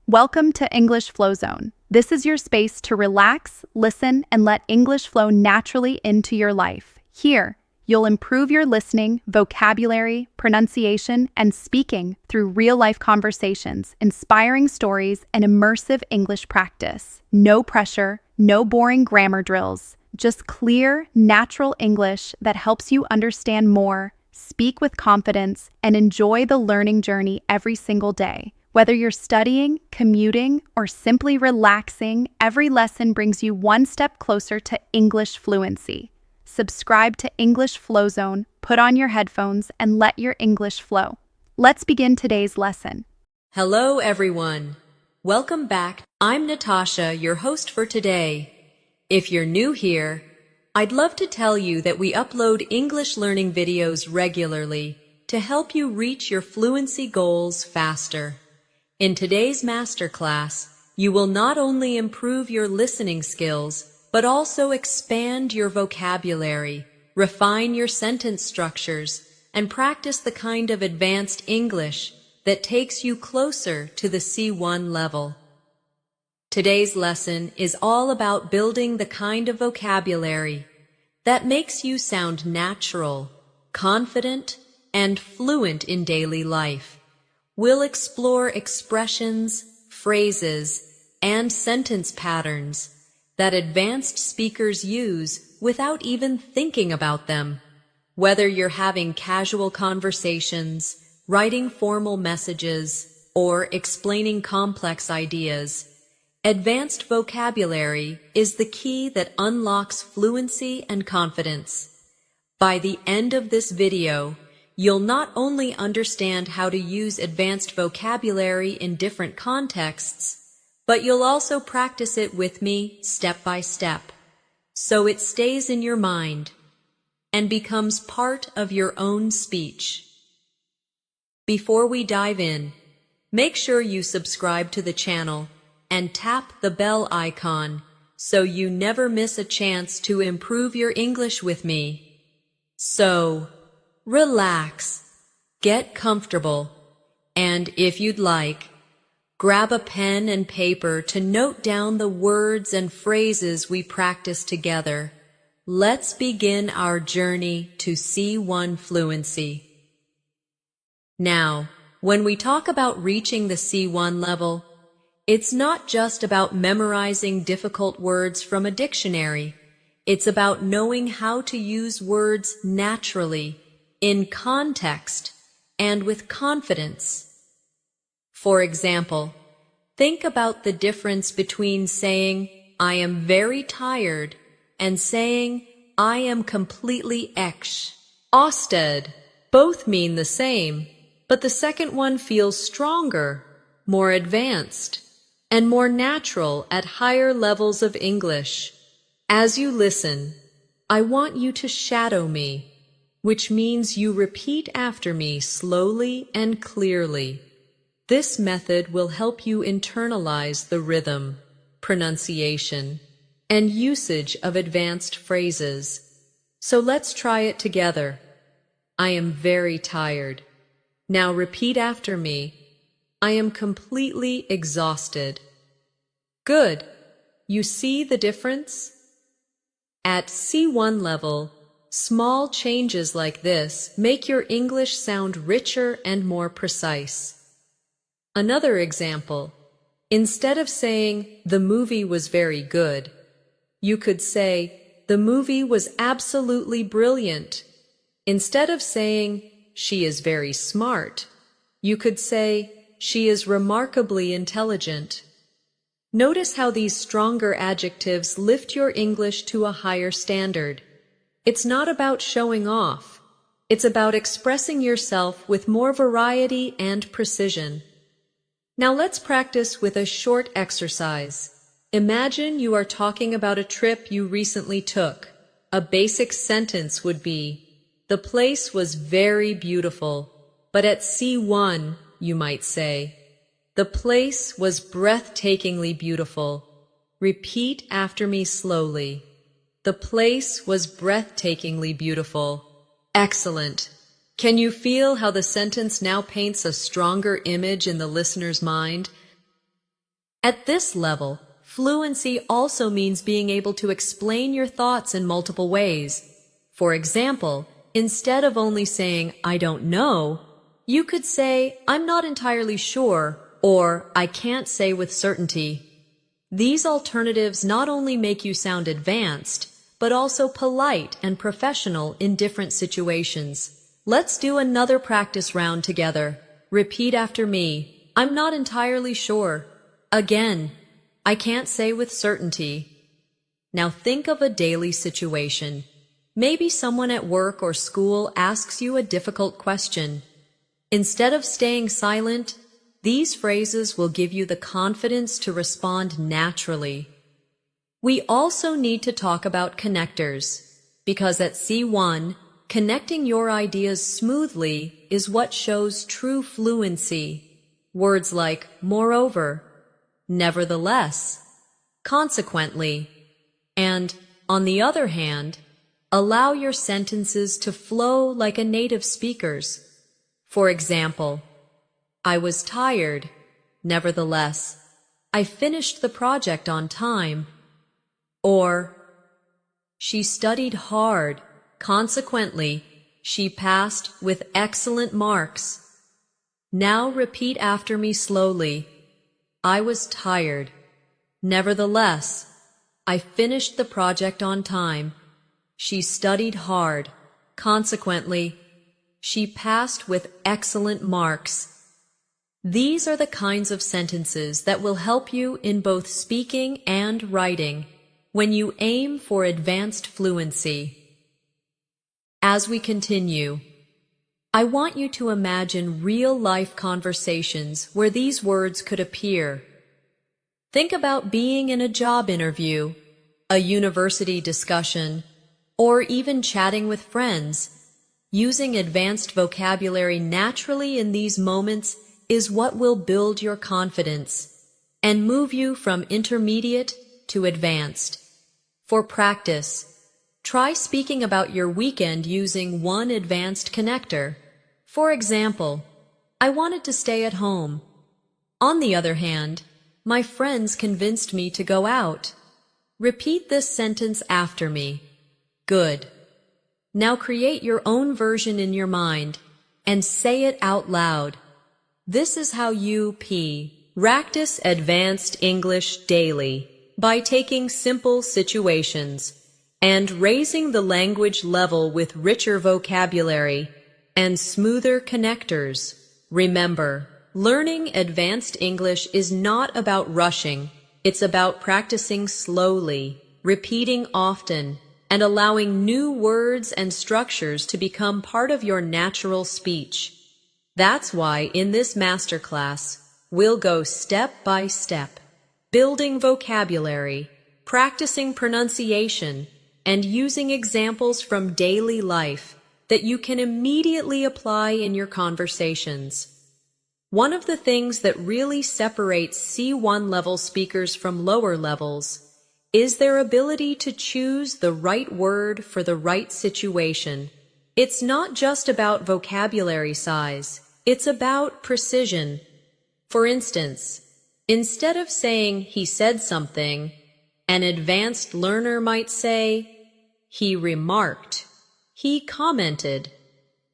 Welcome to English FlowZone. This is your space to relax, listen, and let English flow naturally into your life. Here, you'll improve your listening, vocabulary, pronunciation, and speaking through real-life conversations, inspiring stories, and immersive English practice. No pressure, no boring grammar drills, just clear, natural English that helps you understand more, speak with confidence, and enjoy the learning journey every single day. Whether you're studying, commuting, or simply relaxing, every lesson brings you one step closer to English fluency. Subscribe to English FlowZone, put on your headphones, and let your English flow. Let's begin today's lesson. Hello, everyone. Welcome back. I'm Natasha, your host for today. If you're new here, I'd love to tell you that we upload English learning videos regularly to help you reach your fluency goals faster. In today's masterclass, you will not only improve your listening skills, but also expand your vocabulary, refine your sentence structures, and practice the kind of advanced English that takes you closer to the C1 level. Today's lesson is all about building the kind of vocabulary that makes you sound natural, confident, and fluent in daily life. We'll explore expressions, phrases, and sentence patterns that advanced speakers use without even thinking about them. Whether you're having casual conversations, writing formal messages, or explaining complex ideas, advanced vocabulary is the key that unlocks fluency and confidence. By the end of this video, you'll not only understand how to use advanced vocabulary in different contexts, but you'll also practice it with me step by step, so it stays in your mind and becomes part of your own speech. Before we dive in, make sure you subscribe to the channel and tap the bell icon so you never miss a chance to improve your English with me. So, relax, get comfortable, and if you'd like, grab a pen and paper to note down the words and phrases we practice together. Let's begin our journey to C1 fluency. Now, when we talk about reaching the C1 level, it's not just about memorizing difficult words from a dictionary. It's about knowing how to use words naturally, in context, and with confidence. For example, think about the difference between saying, "I am very tired," and saying, "I am completely exhausted." Both mean the same, but the second one feels stronger, more advanced, and more natural at higher levels of English. As you listen, I want you to shadow me, which means you repeat after me slowly and clearly. This method will help you internalize the rhythm, pronunciation, and usage of advanced phrases. So let's try it together. I am very tired. Now repeat after me. I am completely exhausted. Good. You see the difference? At C1 level, small changes like this make your English sound richer and more precise. Another example, instead of saying, "The movie was very good," you could say, "The movie was absolutely brilliant." Instead of saying, "She is very smart," you could say, "She is remarkably intelligent." Notice how these stronger adjectives lift your English to a higher standard. It's not about showing off. It's about expressing yourself with more variety and precision. Now let's practice with a short exercise. Imagine you are talking about a trip you recently took. A basic sentence would be, "The place was very beautiful," but at C1, you might say, "The place was breathtakingly beautiful." Repeat after me slowly. The place was breathtakingly beautiful. Excellent. Can you feel how the sentence now paints a stronger image in the listener's mind? At this level, fluency also means being able to explain your thoughts in multiple ways. For example, instead of only saying, "I don't know," you could say, "I'm not entirely sure," or "I can't say with certainty." These alternatives not only make you sound advanced, but also polite and professional in different situations. Let's do another practice round together. Repeat after me. I'm not entirely sure. Again, I can't say with certainty. Now think of a daily situation. Maybe someone at work or school asks you a difficult question. Instead of staying silent, these phrases will give you the confidence to respond naturally. We also need to talk about connectors, because at C1, connecting your ideas smoothly is what shows true fluency. Words like moreover, nevertheless, consequently, and, on the other hand, allow your sentences to flow like a native speaker's. For example, I was tired, nevertheless, I finished the project on time. Or, she studied hard, consequently, she passed with excellent marks. Now repeat after me slowly. I was tired. Nevertheless, I finished the project on time. She studied hard. Consequently, she passed with excellent marks. These are the kinds of sentences that will help you in both speaking and writing when you aim for advanced fluency. As we continue, I want you to imagine real-life conversations where these words could appear. Think about being in a job interview, a university discussion, or even chatting with friends. Using advanced vocabulary naturally in these moments is what will build your confidence and move you from intermediate to advanced. For practice, try speaking about your weekend using one advanced connector. For example, I wanted to stay at home. On the other hand, my friends convinced me to go out. Repeat this sentence after me. Good. Now create your own version in your mind and say it out loud. This is how you practice advanced English daily, by taking simple situations and raising the language level with richer vocabulary and smoother connectors. Remember, learning advanced English is not about rushing. It's about practicing slowly, repeating often, and allowing new words and structures to become part of your natural speech. That's why in this masterclass, we'll go step by step, building vocabulary, practicing pronunciation, and using examples from daily life that you can immediately apply in your conversations. One of the things that really separates C1 level speakers from lower levels is their ability to choose the right word for the right situation. It's not just about vocabulary size, it's about precision. For instance, instead of saying he said something, an advanced learner might say, he remarked, he commented,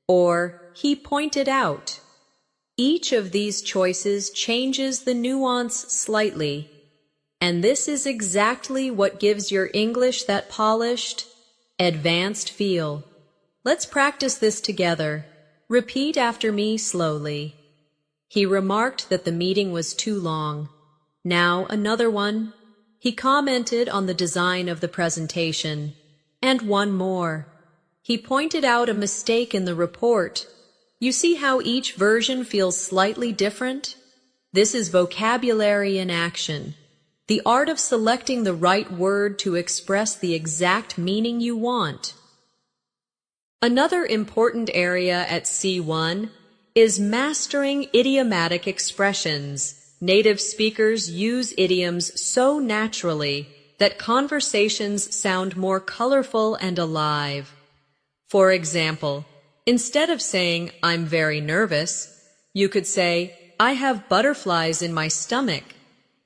or he pointed out. Each of these choices changes the nuance slightly, and this is exactly what gives your English that polished, advanced feel. Let's practice this together. Repeat after me slowly. He remarked that the meeting was too long. Now another one. He commented on the design of the presentation. And one more. He pointed out a mistake in the report. You see how each version feels slightly different? This is vocabulary in action. The art of selecting the right word to express the exact meaning you want. Another important area at C1 is mastering idiomatic expressions. Native speakers use idioms so naturally that conversations sound more colorful and alive. For example, instead of saying, I'm very nervous, you could say, I have butterflies in my stomach.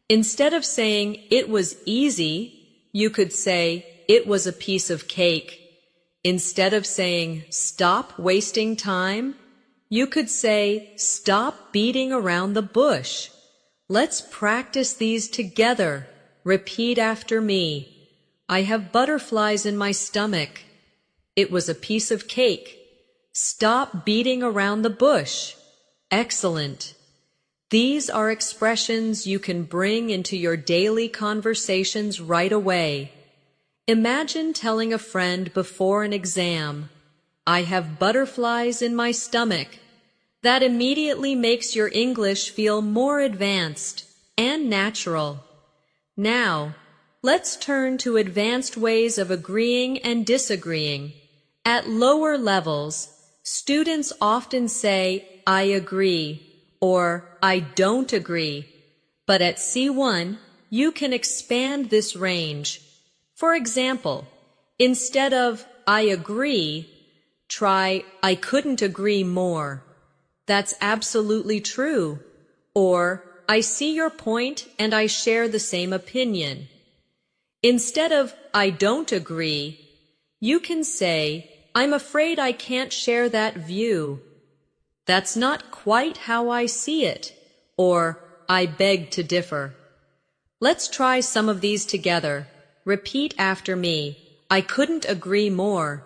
Instead of saying it was easy, you could say it was a piece of cake. Instead of saying stop wasting time, you could say stop beating around the bush. Let's practice these together. Repeat after me. I have butterflies in my stomach. It was a piece of cake. Stop beating around the bush. Excellent. These are expressions you can bring into your daily conversations right away. Imagine telling a friend before an exam, I have butterflies in my stomach. That immediately makes your English feel more advanced and natural. Now, let's turn to advanced ways of agreeing and disagreeing. At lower levels, students often say, I agree, or I don't agree. But at C1, you can expand this range. For example, instead of I agree, try I couldn't agree more. That's absolutely true. Or I see your point and I share the same opinion. Instead of I don't agree, you can say I'm afraid I can't share that view. That's not quite how I see it, or I beg to differ. Let's try some of these together. Repeat after me. I couldn't agree more.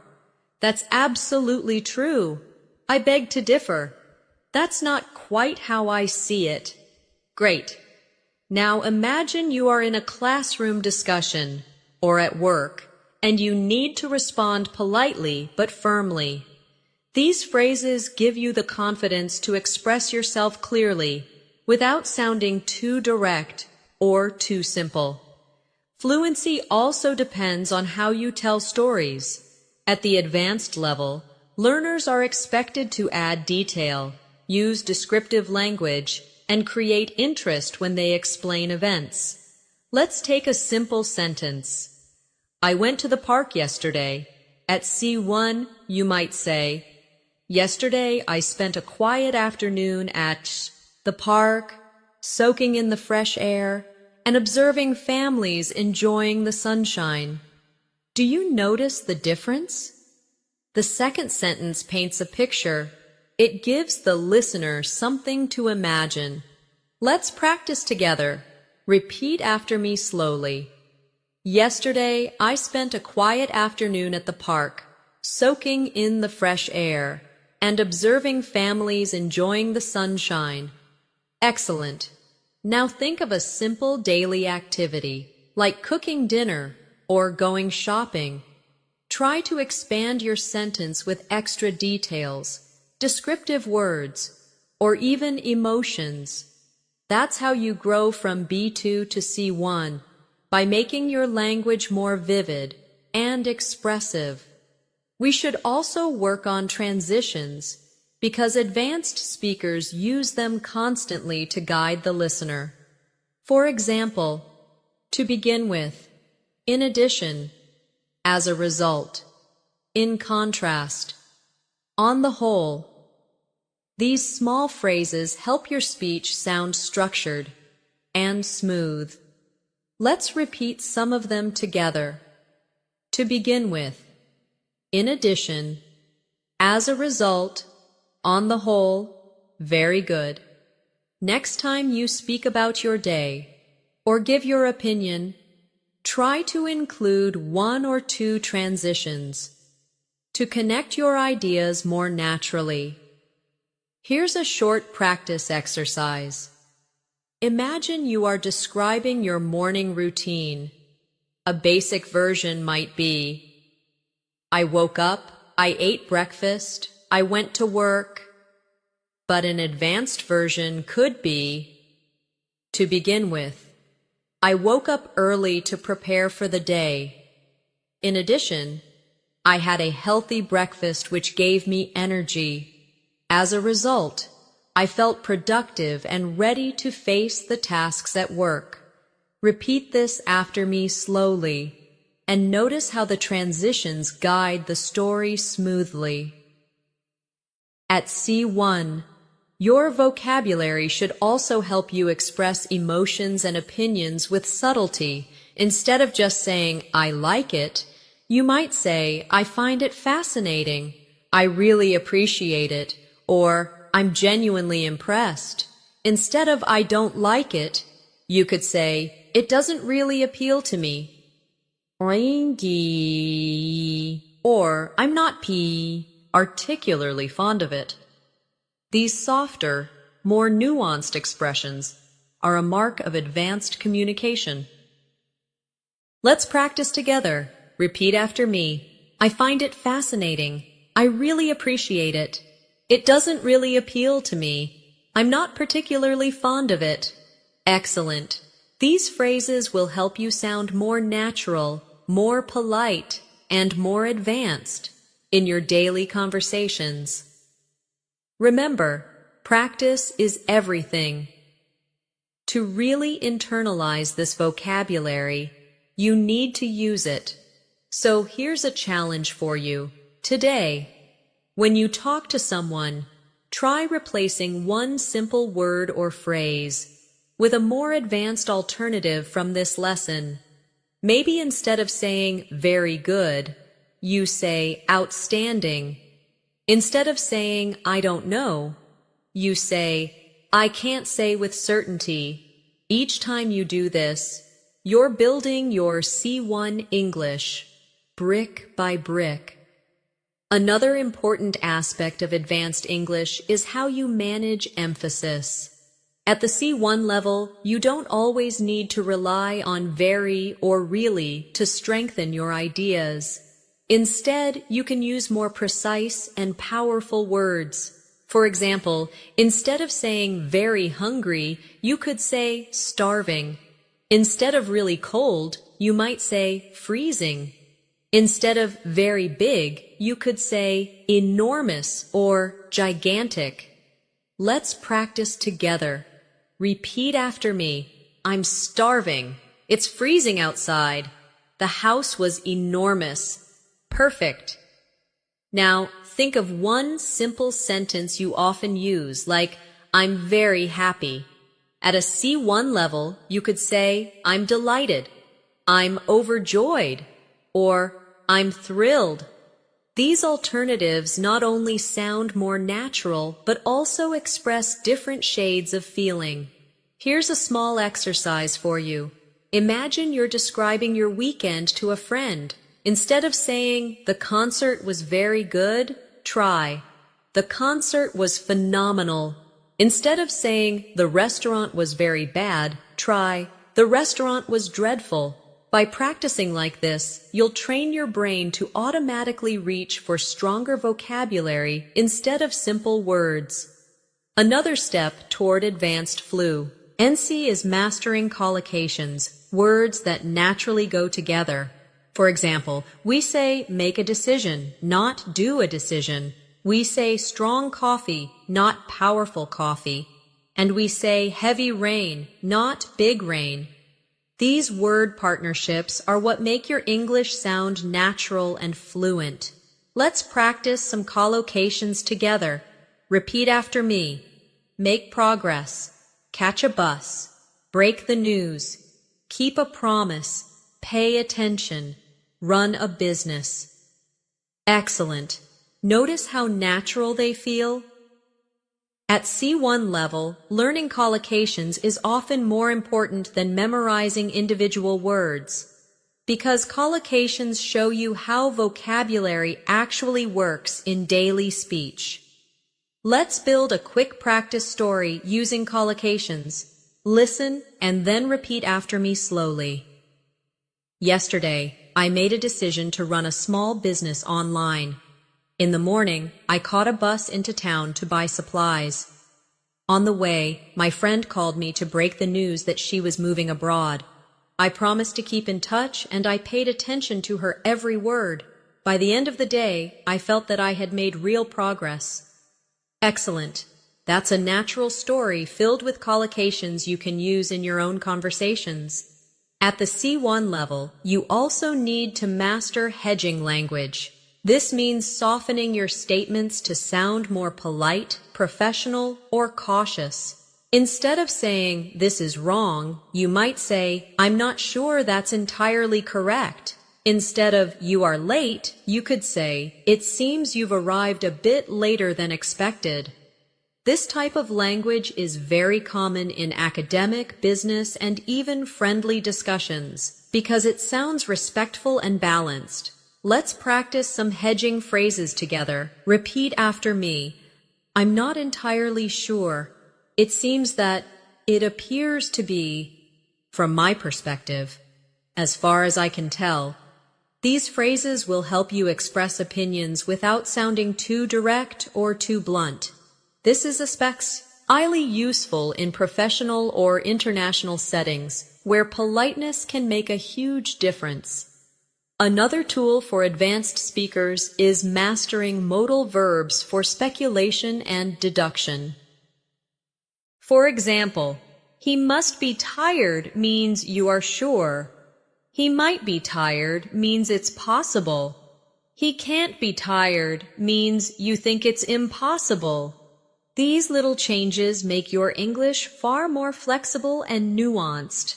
That's absolutely true. I beg to differ. That's not quite how I see it. Great. Now imagine you are in a classroom discussion or at work, and you need to respond politely but firmly. These phrases give you the confidence to express yourself clearly without sounding too direct or too simple. Fluency also depends on how you tell stories. At the advanced level, learners are expected to add detail, use descriptive language, and create interest when they explain events. Let's take a simple sentence. I went to the park yesterday. At C1, you might say, yesterday I spent a quiet afternoon at the park, soaking in the fresh air, and observing families enjoying the sunshine. Do you notice the difference? The second sentence paints a picture. It gives the listener something to imagine. Let's practice together. Repeat after me slowly. Yesterday, I spent a quiet afternoon at the park, soaking in the fresh air, and observing families enjoying the sunshine. Excellent. Now think of a simple daily activity, like cooking dinner or going shopping. Try to expand your sentence with extra details, descriptive words, or even emotions. That's how you grow from B2 to C1, by making your language more vivid and expressive. We should also work on transitions, because advanced speakers use them constantly to guide the listener. For example, to begin with, in addition, as a result, in contrast, on the whole. These small phrases help your speech sound structured and smooth. Let's repeat some of them together. To begin with, in addition, as a result, on the whole, very good. Next time you speak about your day or give your opinion, try to include one or two transitions to connect your ideas more naturally. Here's a short practice exercise. Imagine you are describing your morning routine. A basic version might be, I woke up, I ate breakfast, I went to work. But an advanced version could be, to begin with, I woke up early to prepare for the day. In addition, I had a healthy breakfast which gave me energy. As a result, I felt productive and ready to face the tasks at work. Repeat this after me slowly, and notice how the transitions guide the story smoothly. At C1, Your vocabulary should also help you express emotions and opinions with subtlety. Instead of just saying, I like it, you might say, I find it fascinating, I really appreciate it, or I'm genuinely impressed. Instead of I don't like it, you could say, it doesn't really appeal to me. Or I'm not particularly fond of it. These softer, more nuanced expressions are a mark of advanced communication. Let's practice together. Repeat after me. I find it fascinating. I really appreciate it. It doesn't really appeal to me. I'm not particularly fond of it. Excellent. These phrases will help you sound more natural, more polite, and more advanced in your daily conversations. Remember, practice is everything. To really internalize this vocabulary, you need to use it. So here's a challenge for you. Today, when you talk to someone, try replacing one simple word or phrase with a more advanced alternative from this lesson. Maybe instead of saying very good, you say outstanding. Instead of saying I don't know, you say I can't say with certainty. Each time you do this, you're building your C1 English, brick by brick. Another important aspect of advanced English is how you manage emphasis. At the C1 level, you don't always need to rely on very or really to strengthen your ideas. Instead, you can use more precise and powerful words. For example, instead of saying very hungry, you could say starving. Instead of really cold, you might say freezing. Instead of very big, you could say enormous or gigantic. Let's practice together. Repeat after me. I'm starving. It's freezing outside. The house was enormous. Perfect. Now, think of one simple sentence you often use, like, I'm very happy. At a C1 level, you could say, I'm delighted, I'm overjoyed, or I'm thrilled. These alternatives not only sound more natural, but also express different shades of feeling. Here's a small exercise for you. Imagine you're describing your weekend to a friend. Instead of saying, the concert was very good, try, the concert was phenomenal. Instead of saying, the restaurant was very bad, try, the restaurant was dreadful. By practicing like this, you'll train your brain to automatically reach for stronger vocabulary instead of simple words. Another step toward advanced fluency is mastering collocations, words that naturally go together. For example, we say make a decision, not do a decision. We say strong coffee, not powerful coffee. And we say heavy rain, not big rain. These word partnerships are what make your English sound natural and fluent. Let's practice some collocations together. Repeat after me. Make progress. Catch a bus. Break the news. Keep a promise. Pay attention. Run a business. Excellent. Notice how natural they feel? At C1 level, learning collocations is often more important than memorizing individual words, because collocations show you how vocabulary actually works in daily speech. Let's build a quick practice story using collocations. Listen and then repeat after me slowly. Yesterday, I made a decision to run a small business online. In the morning, I caught a bus into town to buy supplies. On the way, my friend called me to break the news that she was moving abroad. I promised to keep in touch, and I paid attention to her every word. By the end of the day, I felt that I had made real progress. Excellent. That's a natural story filled with collocations you can use in your own conversations. At the C1 level, you also need to master hedging language. This means softening your statements to sound more polite, professional, or cautious. Instead of saying, "This is wrong," you might say, "I'm not sure that's entirely correct." Instead of, "You are late," you could say, "It seems you've arrived a bit later than expected." This type of language is very common in academic, business, and even friendly discussions because it sounds respectful and balanced. Let's practice some hedging phrases together. Repeat after me. I'm not entirely sure. It seems that, it appears to be, from my perspective, as far as I can tell. These phrases will help you express opinions without sounding too direct or too blunt. This is especially useful in professional or international settings where politeness can make a huge difference. Another tool for advanced speakers is mastering modal verbs for speculation and deduction. For example, he must be tired means you are sure. He might be tired means it's possible. He can't be tired means you think it's impossible. These little changes make your English far more flexible and nuanced.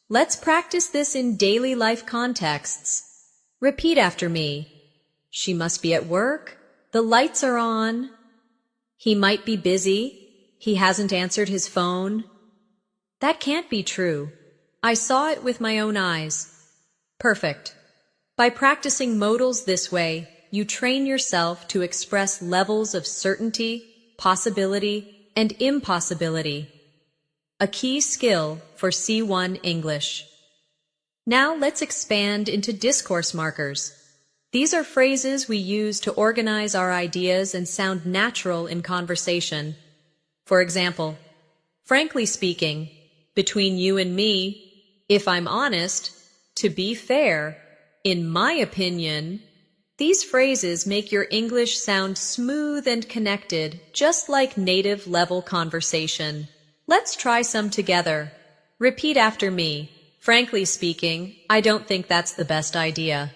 Let's practice this in daily life contexts. Repeat after me. She must be at work. The lights are on. He might be busy. He hasn't answered his phone. That can't be true. I saw it with my own eyes. Perfect. By practicing modals this way, you train yourself to express levels of certainty, possibility, and impossibility. A key skill for C1 English. Now let's expand into discourse markers. These are phrases we use to organize our ideas and sound natural in conversation. For example, frankly speaking, between you and me, if I'm honest, to be fair, in my opinion. These phrases make your English sound smooth and connected, just like native-level conversation. Let's try some together. Repeat after me. Frankly speaking, I don't think that's the best idea.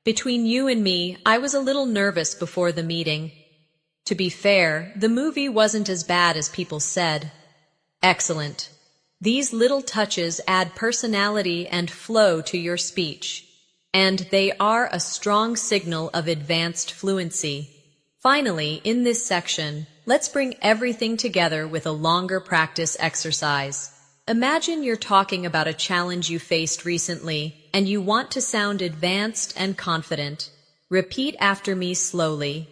Between you and me, I was a little nervous before the meeting. To be fair, the movie wasn't as bad as people said. Excellent. These little touches add personality and flow to your speech, and they are a strong signal of advanced fluency. Finally, in this section, let's bring everything together with a longer practice exercise. Imagine you're talking about a challenge you faced recently, and you want to sound advanced and confident. Repeat after me slowly.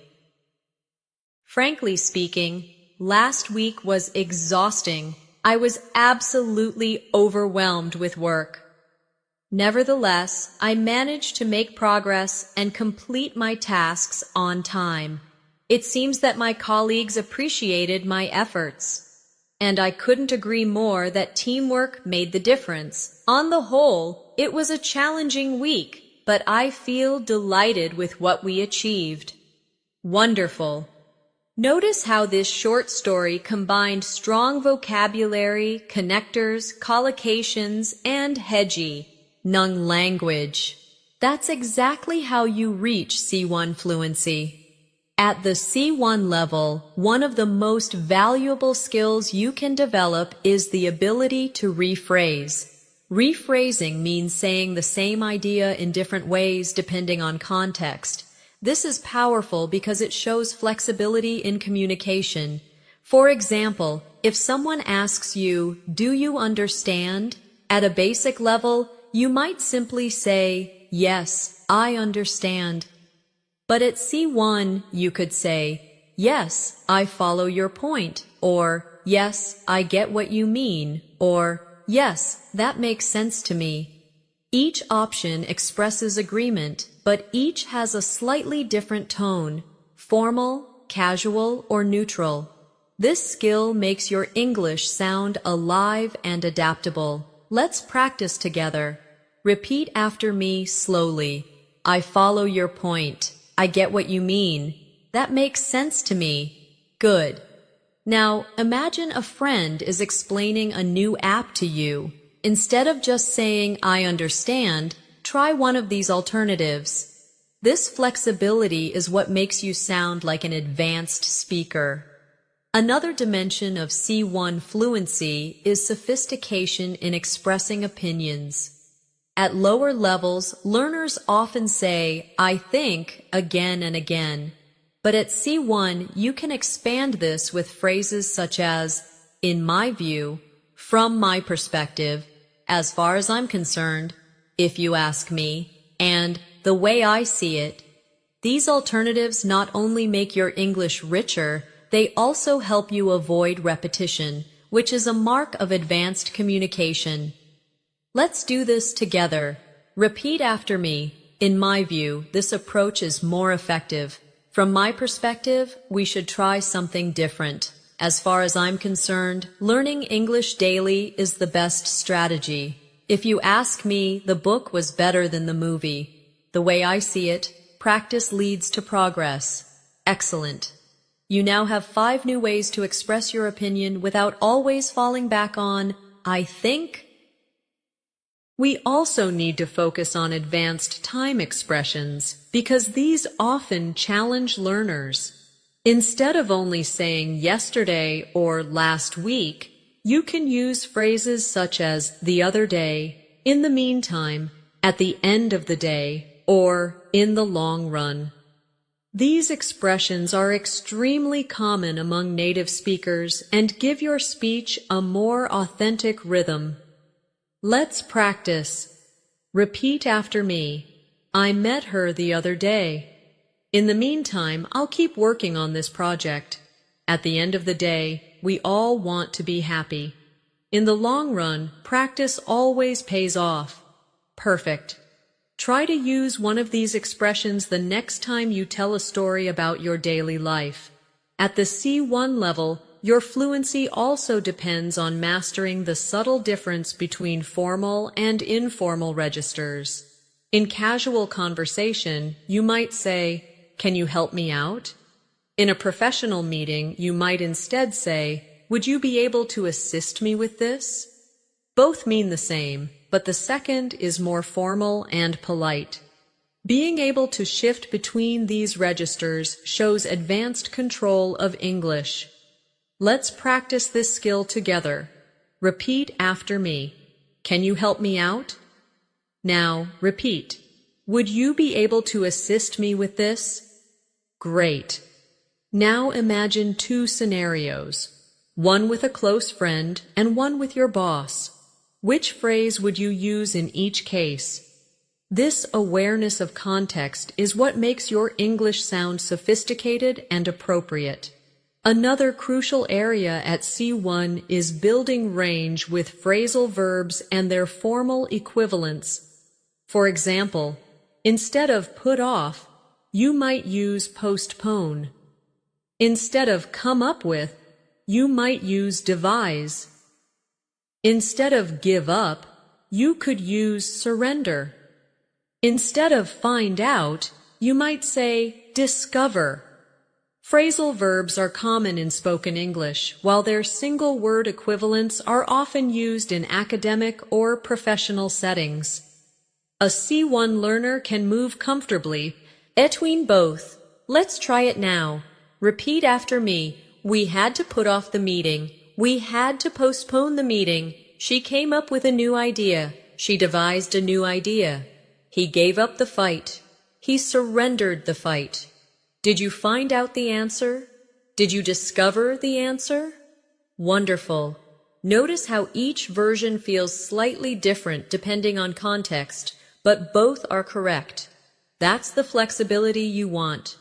Frankly speaking, last week was exhausting. I was absolutely overwhelmed with work. Nevertheless, I managed to make progress and complete my tasks on time. It seems that my colleagues appreciated my efforts. And I couldn't agree more that teamwork made the difference. On the whole, it was a challenging week, but I feel delighted with what we achieved. Wonderful. Notice how this short story combined strong vocabulary, connectors, collocations, and hedgy language. That's exactly how you reach C1 fluency. At the C1 level, one of the most valuable skills you can develop is the ability to rephrase. Rephrasing means saying the same idea in different ways depending on context. This is powerful because it shows flexibility in communication. For example, if someone asks you, "Do you understand?" At a basic level, you might simply say, "Yes, I understand." But at C1, you could say, "Yes, I follow your point," or "Yes, I get what you mean," or "Yes, that makes sense to me." Each option expresses agreement, but each has a slightly different tone, formal, casual, or neutral. This skill makes your English sound alive and adaptable. Let's practice together. Repeat after me slowly. I follow your point. I get what you mean. That makes sense to me. Good. Now, imagine a friend is explaining a new app to you. Instead of just saying, "I understand," try one of these alternatives. This flexibility is what makes you sound like an advanced speaker. Another dimension of C1 fluency is sophistication in expressing opinions. At lower levels, learners often say, "I think," again and again. But at C1, you can expand this with phrases such as, "in my view," "from my perspective," "as far as I'm concerned," "if you ask me," and "the way I see it." These alternatives not only make your English richer, they also help you avoid repetition, which is a mark of advanced communication. Let's do this together. Repeat after me. In my view, this approach is more effective. From my perspective, we should try something different. As far as I'm concerned, learning English daily is the best strategy. If you ask me, the book was better than the movie. The way I see it, practice leads to progress. Excellent. You now have 5 new ways to express your opinion without always falling back on, "I think." We also need to focus on advanced time expressions because these often challenge learners. Instead of only saying yesterday or last week, you can use phrases such as the other day, in the meantime, at the end of the day, or in the long run. These expressions are extremely common among native speakers and give your speech a more authentic rhythm. Let's practice. Repeat after me. I met her the other day. In the meantime, I'll keep working on this project. At the end of the day, we all want to be happy. In the long run, practice always pays off. Perfect. Try to use one of these expressions the next time you tell a story about your daily life. At the C1 level, your fluency also depends on mastering the subtle difference between formal and informal registers. In casual conversation, you might say, "Can you help me out?" In a professional meeting, you might instead say, "Would you be able to assist me with this?" Both mean the same, but the second is more formal and polite. Being able to shift between these registers shows advanced control of English. Let's practice this skill together. Repeat after me. Can you help me out? Now, repeat. Would you be able to assist me with this? Great. Now imagine 2 scenarios, one with a close friend and one with your boss. Which phrase would you use in each case? This awareness of context is what makes your English sound sophisticated and appropriate. Another crucial area at C1 is building range with phrasal verbs and their formal equivalents. For example, instead of put off, you might use postpone. Instead of come up with, you might use devise. Instead of give up, you could use surrender. Instead of find out, you might say discover. Phrasal verbs are common in spoken English, while their single-word equivalents are often used in academic or professional settings. A C1 learner can move comfortably between both. Let's try it now. Repeat after me. We had to put off the meeting. We had to postpone the meeting. She came up with a new idea. She devised a new idea. He gave up the fight. He surrendered the fight. Did you find out the answer? Did you discover the answer? Wonderful. Notice how each version feels slightly different depending on context, but both are correct. That's the flexibility you want.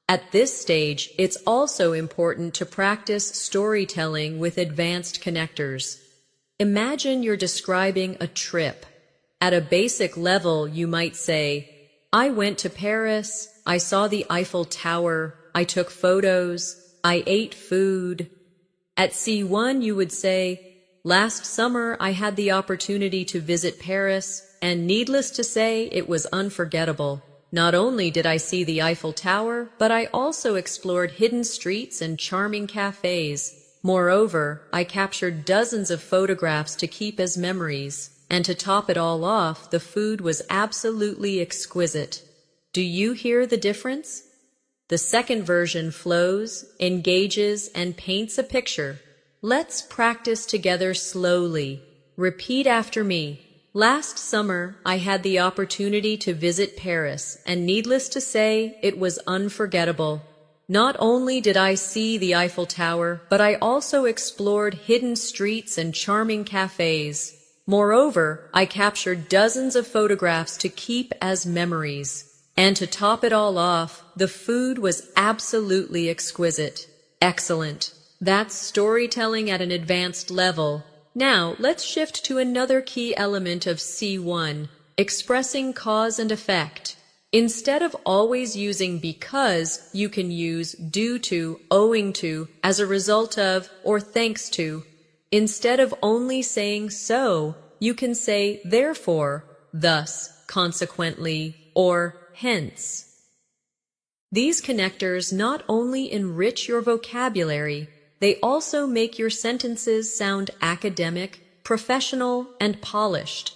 At this stage, it's also important to practice storytelling with advanced connectors. Imagine you're describing a trip. At a basic level, you might say, "I went to Paris. I saw the Eiffel Tower. I took photos. I ate food." At C1, you would say, "Last summer, I had the opportunity to visit Paris, and needless to say, it was unforgettable. Not only did I see the Eiffel Tower, but I also explored hidden streets and charming cafes. Moreover, I captured dozens of photographs to keep as memories, and to top it all off, the food was absolutely exquisite." Do you hear the difference? The second version flows, engages, and paints a picture. Let's practice together slowly. Repeat after me. Last summer, I had the opportunity to visit Paris, and needless to say, it was unforgettable. Not only did I see the Eiffel Tower, but I also explored hidden streets and charming cafes. Moreover, I captured dozens of photographs to keep as memories. And to top it all off, the food was absolutely exquisite. Excellent. That's storytelling at an advanced level. Now, let's shift to another key element of C1, expressing cause and effect. Instead of always using because, you can use due to, owing to, as a result of, or thanks to. Instead of only saying so, you can say therefore, thus, consequently, or hence. These connectors not only enrich your vocabulary, they also make your sentences sound academic, professional, and polished.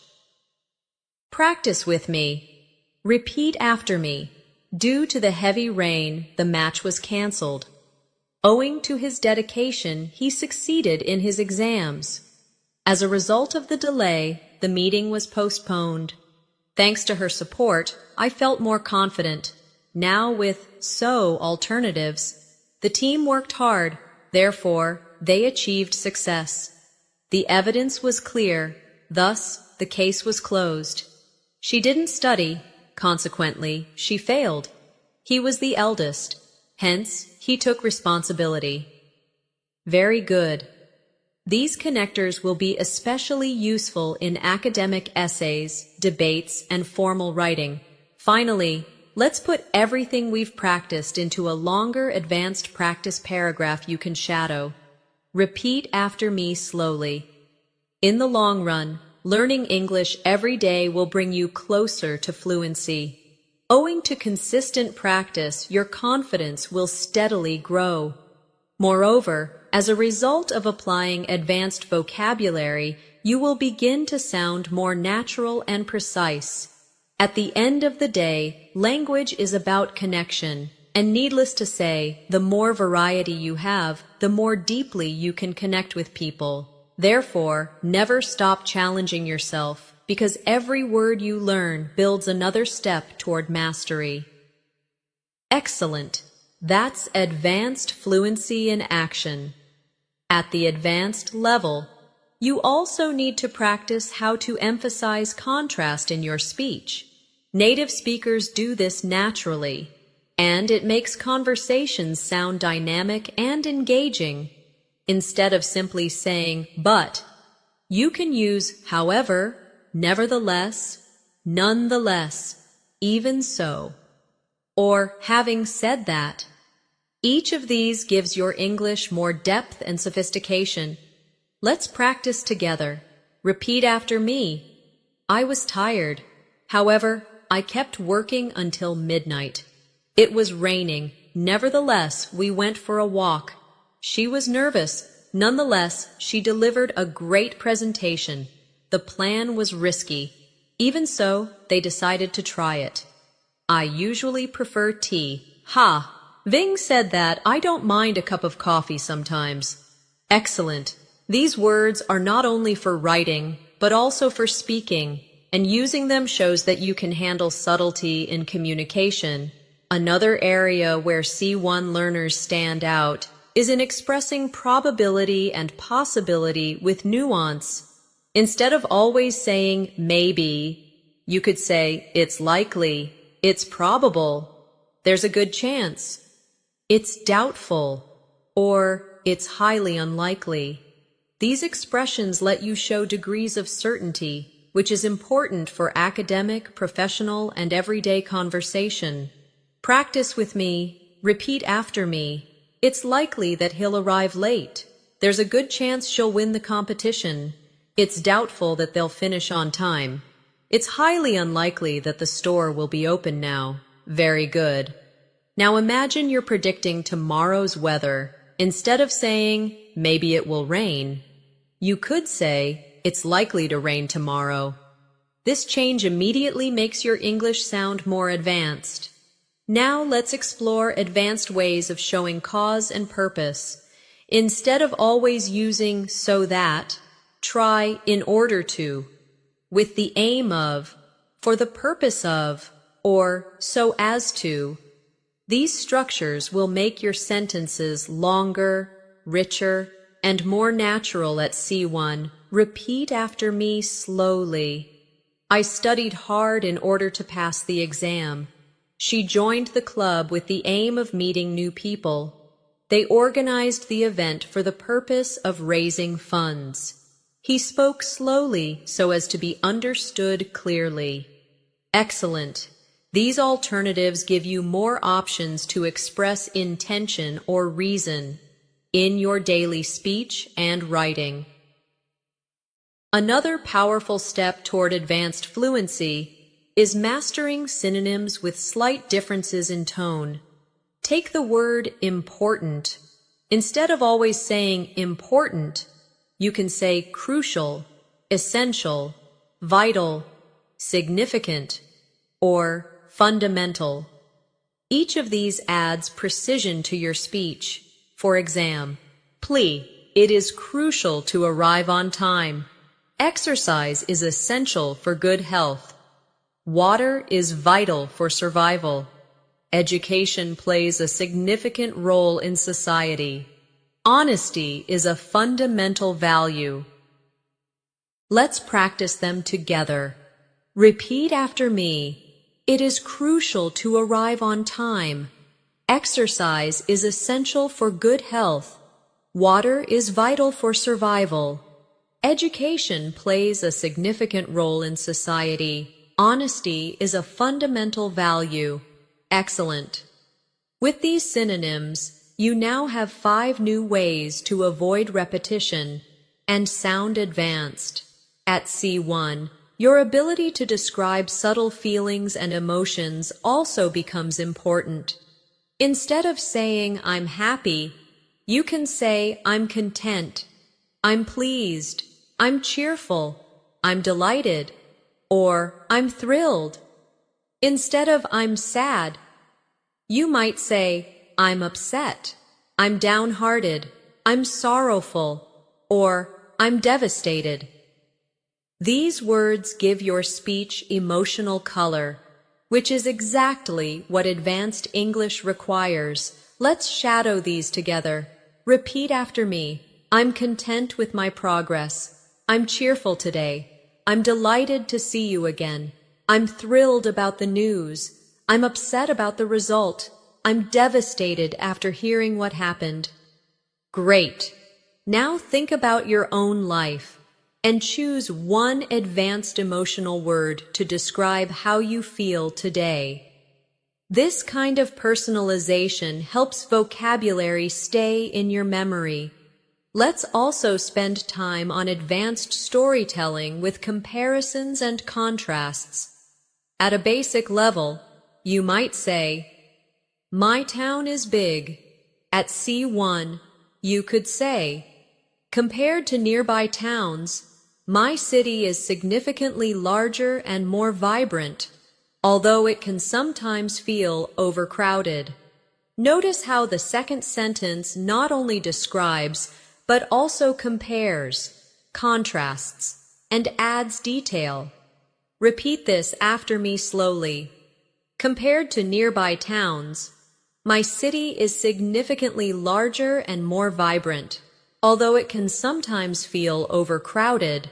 Practice with me. Repeat after me. Due to the heavy rain, the match was cancelled. Owing to his dedication, he succeeded in his exams. As a result of the delay, the meeting was postponed. Thanks to her support, I felt more confident. Now with so alternatives, the team worked hard, therefore they achieved success. The evidence was clear, thus the case was closed. She didn't study, consequently she failed. He was the eldest, hence he took responsibility. Very good. These connectors will be especially useful in academic essays, debates, and formal writing. Finally, let's put everything we've practiced into a longer advanced practice paragraph you can shadow. Repeat after me slowly. In the long run, learning English every day will bring you closer to fluency. Owing to consistent practice, your confidence will steadily grow. Moreover, as a result of applying advanced vocabulary, you will begin to sound more natural and precise. At the end of the day, language is about connection, and needless to say, the more variety you have, the more deeply you can connect with people. Therefore, never stop challenging yourself, because every word you learn builds another step toward mastery. Excellent! That's advanced fluency in action. At the advanced level, you also need to practice how to emphasize contrast in your speech. Native speakers do this naturally, and it makes conversations sound dynamic and engaging. Instead of simply saying, but, you can use however, nevertheless, nonetheless, even so, or having said that. Each of these gives your English more depth and sophistication. Let's practice together. Repeat after me. I was tired. However, I kept working until midnight. It was raining. Nevertheless, we went for a walk. She was nervous. Nonetheless, she delivered a great presentation. The plan was risky. Even so, they decided to try it. I usually prefer tea. Ha! Ving said that I don't mind a cup of coffee sometimes. Excellent. These words are not only for writing, but also for speaking, and using them shows that you can handle subtlety in communication. Another area where C1 learners stand out is in expressing probability and possibility with nuance. Instead of always saying maybe, you could say it's likely, it's probable, there's a good chance. It's doubtful, or it's highly unlikely. These expressions let you show degrees of certainty, which is important for academic, professional, and everyday conversation. Practice with me. Repeat after me. It's likely that he'll arrive late. There's a good chance she'll win the competition. It's doubtful that they'll finish on time. It's highly unlikely that the store will be open now. Very good. Now imagine you're predicting tomorrow's weather. Instead of saying, maybe it will rain, you could say, it's likely to rain tomorrow. This change immediately makes your English sound more advanced. Now let's explore advanced ways of showing cause and purpose. Instead of always using so that, try in order to, with the aim of, for the purpose of, or so as to. These structures will make your sentences longer, richer, and more natural at C1. Repeat after me slowly. I studied hard in order to pass the exam. She joined the club with the aim of meeting new people. They organized the event for the purpose of raising funds. He spoke slowly so as to be understood clearly. Excellent. These alternatives give you more options to express intention or reason in your daily speech and writing. Another powerful step toward advanced fluency is mastering synonyms with slight differences in tone. Take the word important. Instead of always saying important, you can say crucial, essential, vital, significant, or fundamental. Each of these adds precision to your speech. For example, it is crucial to arrive on time. Exercise is essential for good health. Water is vital for survival. Education plays a significant role in society. Honesty is a fundamental value. Let's practice them together. Repeat after me. It is crucial to arrive on time. Exercise is essential for good health. Water is vital for survival. Education plays a significant role in society. Honesty is a fundamental value. Excellent. With these synonyms, you now have 5 new ways to avoid repetition and sound advanced. At C1, your ability to describe subtle feelings and emotions also becomes important. Instead of saying, I'm happy, you can say, I'm content, I'm pleased, I'm cheerful, I'm delighted, or I'm thrilled. Instead of I'm sad, you might say, I'm upset, I'm downhearted, I'm sorrowful, or I'm devastated. These words give your speech emotional color, which is exactly what advanced English requires. Let's shadow these together. Repeat after me. I'm content with my progress. I'm cheerful today. I'm delighted to see you again. I'm thrilled about the news. I'm upset about the result. I'm devastated after hearing what happened. Great. Now think about your own life and choose one advanced emotional word to describe how you feel today. This kind of personalization helps vocabulary stay in your memory. Let's also spend time on advanced storytelling with comparisons and contrasts. At a basic level, you might say, my town is big. At C1, you could say, compared to nearby towns, my city is significantly larger and more vibrant, although it can sometimes feel overcrowded. Notice how the second sentence not only describes, but also compares, contrasts, and adds detail. Repeat this after me slowly. Compared to nearby towns, my city is significantly larger and more vibrant, although it can sometimes feel overcrowded.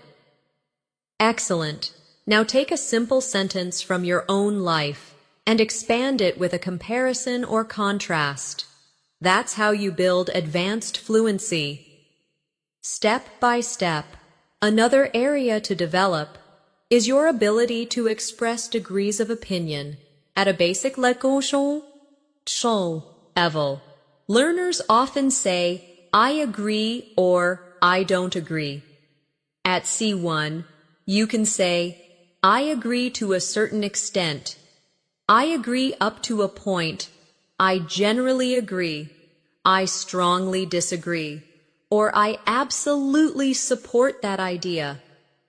Excellent. Now take a simple sentence from your own life and expand it with a comparison or contrast. That's how you build advanced fluency. Step by step, another area to develop is your ability to express degrees of opinion at a basic level. Learners often say, I agree or I don't agree. At C1, you can say, I agree to a certain extent. I agree up to a point. I generally agree. I strongly disagree. Or I absolutely support that idea.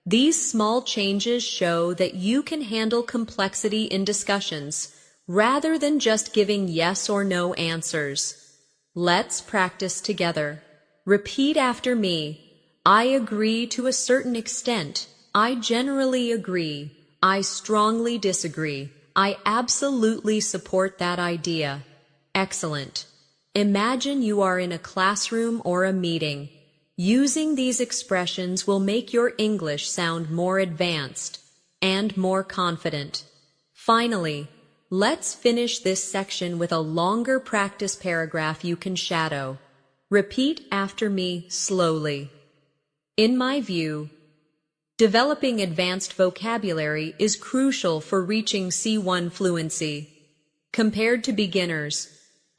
These small changes show that you can handle complexity in discussions rather than just giving yes or no answers. Let's practice together. Repeat after me. I agree to a certain extent. I generally agree. I strongly disagree. I absolutely support that idea. Excellent. Imagine you are in a classroom or a meeting. Using these expressions will make your English sound more advanced and more confident. Finally, let's finish this section with a longer practice paragraph you can shadow. Repeat after me slowly. In my view, developing advanced vocabulary is crucial for reaching C1 fluency. Compared to beginners,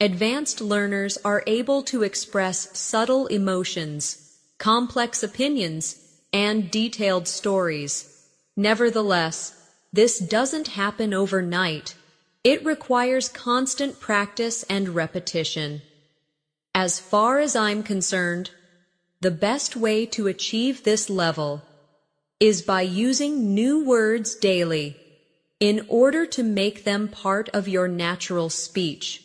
advanced learners are able to express subtle emotions, complex opinions, and detailed stories. Nevertheless, this doesn't happen overnight. It requires constant practice and repetition. As far as I'm concerned, the best way to achieve this level is by using new words daily in order to make them part of your natural speech.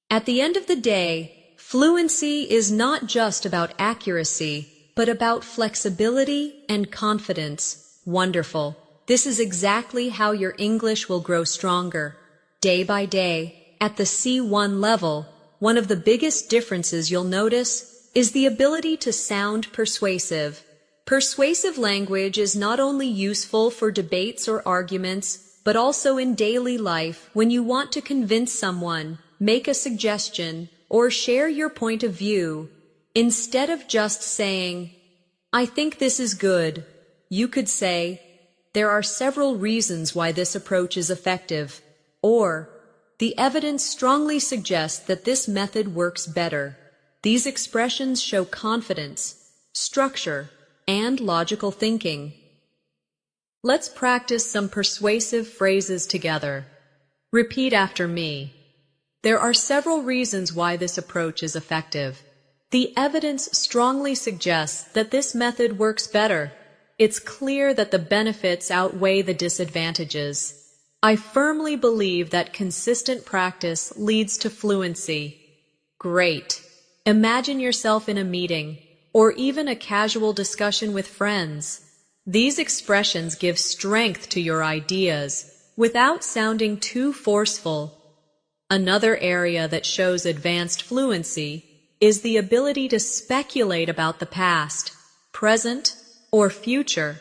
At the end of the day, fluency is not just about accuracy, but about flexibility and confidence. Wonderful. This is exactly how your English will grow stronger. Day by day, at the C1 level, one of the biggest differences you'll notice is the ability to sound persuasive. Persuasive language is not only useful for debates or arguments, but also in daily life when you want to convince someone, make a suggestion, or share your point of view. Instead of just saying, "I think this is good," you could say, "There are several reasons why this approach is effective," or "The evidence strongly suggests that this method works better." These expressions show confidence, structure, and logical thinking. Let's practice some persuasive phrases together. Repeat after me. There are several reasons why this approach is effective. The evidence strongly suggests that this method works better. It's clear that the benefits outweigh the disadvantages. I firmly believe that consistent practice leads to fluency. Great. Imagine yourself in a meeting, or even a casual discussion with friends. These expressions give strength to your ideas without sounding too forceful. Another area that shows advanced fluency is the ability to speculate about the past, present, or future.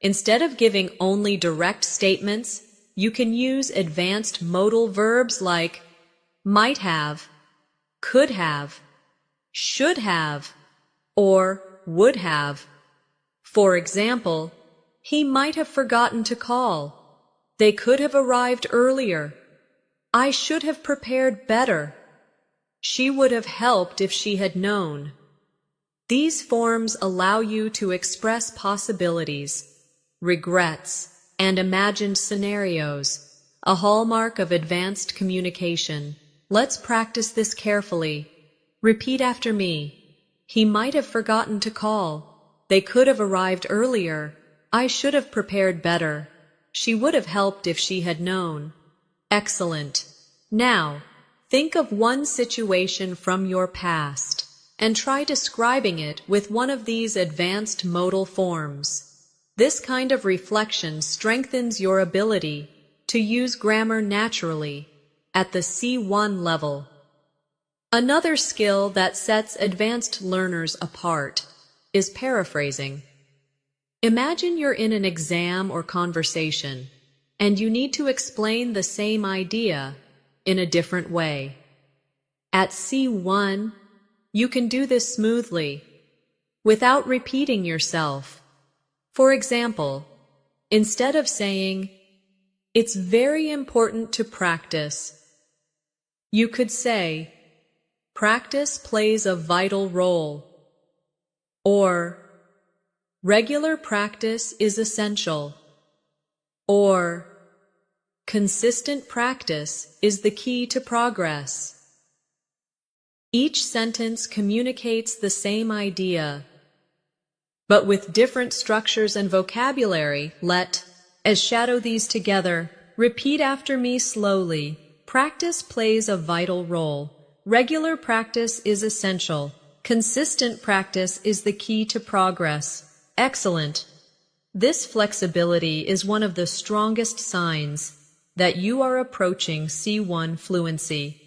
Instead of giving only direct statements, you can use advanced modal verbs like might have, could have, should have, or would have. For example, he might have forgotten to call. They could have arrived earlier. I should have prepared better. She would have helped if she had known. These forms allow you to express possibilities, regrets, and imagined scenarios, a hallmark of advanced communication. Let's practice this carefully. Repeat after me. He might have forgotten to call. They could have arrived earlier. I should have prepared better. She would have helped if she had known. Excellent. Now, think of one situation from your past and try describing it with one of these advanced modal forms. This kind of reflection strengthens your ability to use grammar naturally at the C1 level. Another skill that sets advanced learners apart is paraphrasing. Imagine you're in an exam or conversation, and you need to explain the same idea in a different way. At C1, you can do this smoothly, without repeating yourself. For example, instead of saying, "It's very important to practice," you could say, "Practice plays a vital role," or "Regular practice is essential," or "Consistent practice is the key to progress." Each sentence communicates the same idea, but with different structures and vocabulary. As shadow these together, repeat after me slowly. Practice plays a vital role. Regular practice is essential. Consistent practice is the key to progress. Excellent. This flexibility is one of the strongest signs that you are approaching C1 fluency.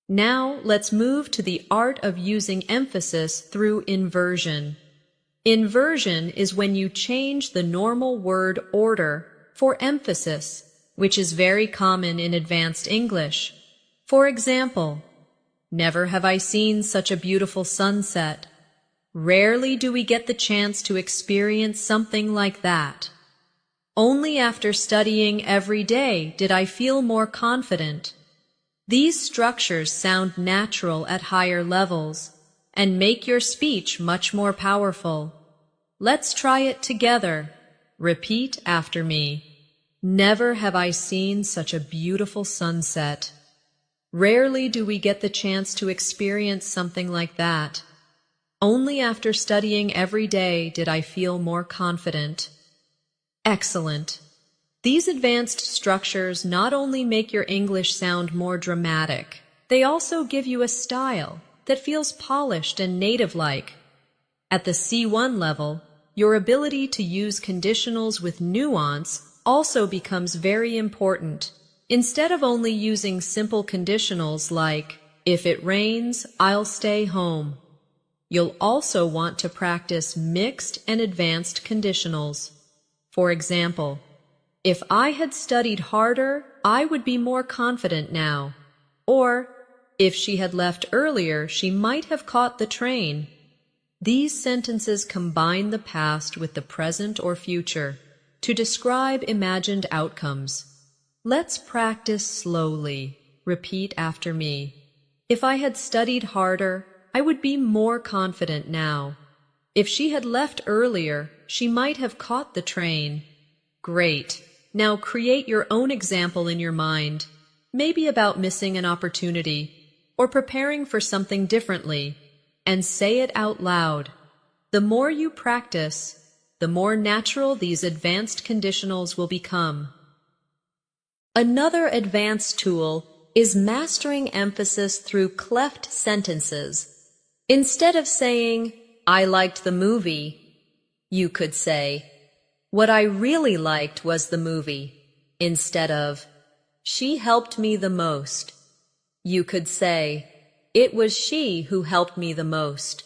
Now let's move to the art of using emphasis through inversion. Inversion is when you change the normal word order for emphasis, which is very common in advanced English. For example, never have I seen such a beautiful sunset. Rarely do we get the chance to experience something like that. Only after studying every day did I feel more confident. These structures sound natural at higher levels and make your speech much more powerful. Let's try it together. Repeat after me. Never have I seen such a beautiful sunset. Rarely do we get the chance to experience something like that. Only after studying every day did I feel more confident. Excellent. These advanced structures not only make your English sound more dramatic, they also give you a style that feels polished and native-like. At the C1 level, your ability to use conditionals with nuance also becomes very important. Instead of only using simple conditionals like, if it rains, I'll stay home, you'll also want to practice mixed and advanced conditionals. For example, if I had studied harder, I would be more confident now. Or, if she had left earlier, she might have caught the train. These sentences combine the past with the present or future to describe imagined outcomes. Let's practice slowly. Repeat after me. If I had studied harder, I would be more confident now. If she had left earlier, she might have caught the train. Great. Now create your own example in your mind, maybe about missing an opportunity or preparing for something differently, and say it out loud. The more you practice, the more natural these advanced conditionals will become. Another advanced tool is mastering emphasis through cleft sentences. Instead of saying, I liked the movie, you could say, what I really liked was the movie. Instead of, she helped me the most, you could say, it was she who helped me the most.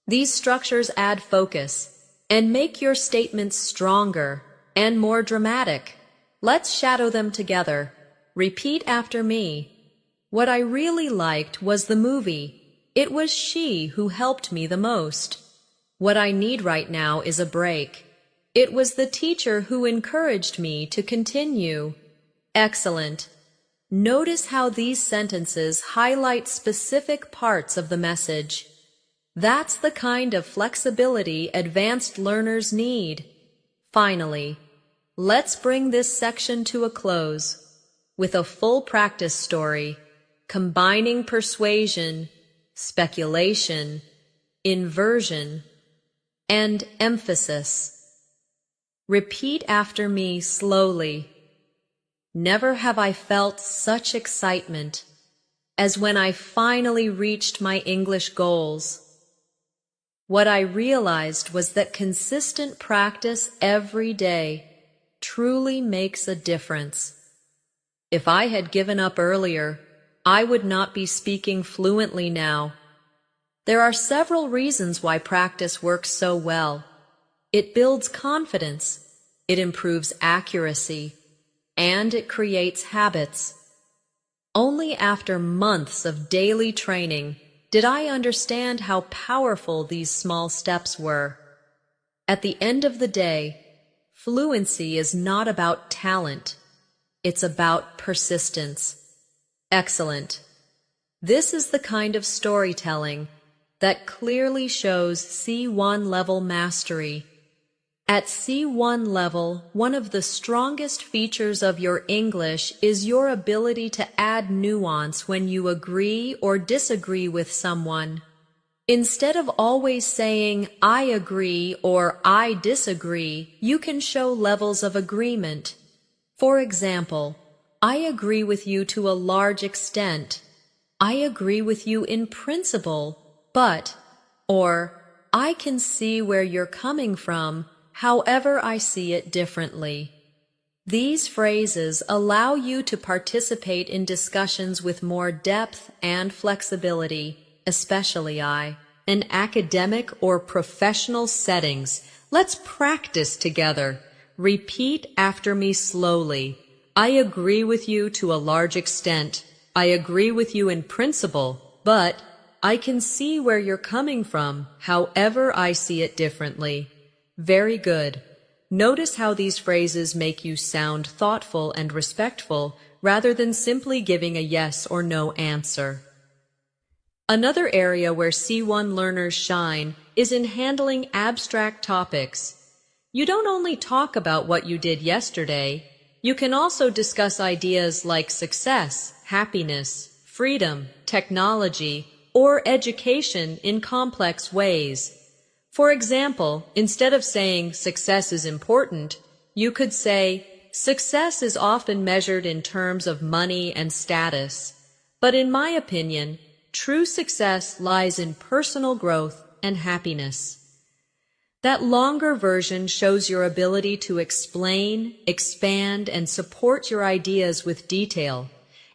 These structures add focus and make your statements stronger and more dramatic. Let's shadow them together. Repeat after me. What I really liked was the movie. It was she who helped me the most. What I need right now is a break. It was the teacher who encouraged me to continue. Excellent. Notice how these sentences highlight specific parts of the message. That's the kind of flexibility advanced learners need. Finally, let's bring this section to a close with a full practice story, combining persuasion, speculation, inversion, and emphasis. Repeat after me slowly. Never have I felt such excitement as when I finally reached my English goals. What I realized was that consistent practice every day truly makes a difference. If I had given up earlier, I would not be speaking fluently now. There are several reasons why practice works so well. It builds confidence, it improves accuracy, and it creates habits. Only after months of daily training did I understand how powerful these small steps were. At the end of the day, fluency is not about talent. It's about persistence. Excellent. This is the kind of storytelling that clearly shows C1 level mastery. At C1 level, one of the strongest features of your English is your ability to add nuance when you agree or disagree with someone. Instead of always saying, I agree or I disagree, you can show levels of agreement. For example, I agree with you to a large extent. I agree with you in principle, but, or, I can see where you're coming from, however I see it differently. These phrases allow you to participate in discussions with more depth and flexibility, especially in academic or professional settings. Let's practice together. Repeat after me slowly. I agree with you to a large extent. I agree with you in principle, but I can see where you're coming from, however I see it differently. Very good. Notice how these phrases make you sound thoughtful and respectful rather than simply giving a yes or no answer. Another area where C1 learners shine is in handling abstract topics. You don't only talk about what you did yesterday, you can also discuss ideas like success, happiness, freedom, technology, or education in complex ways. For example, instead of saying success is important, you could say success is often measured in terms of money and status. But in my opinion, true success lies in personal growth and happiness. That longer version shows your ability to explain, expand, and support your ideas with detail,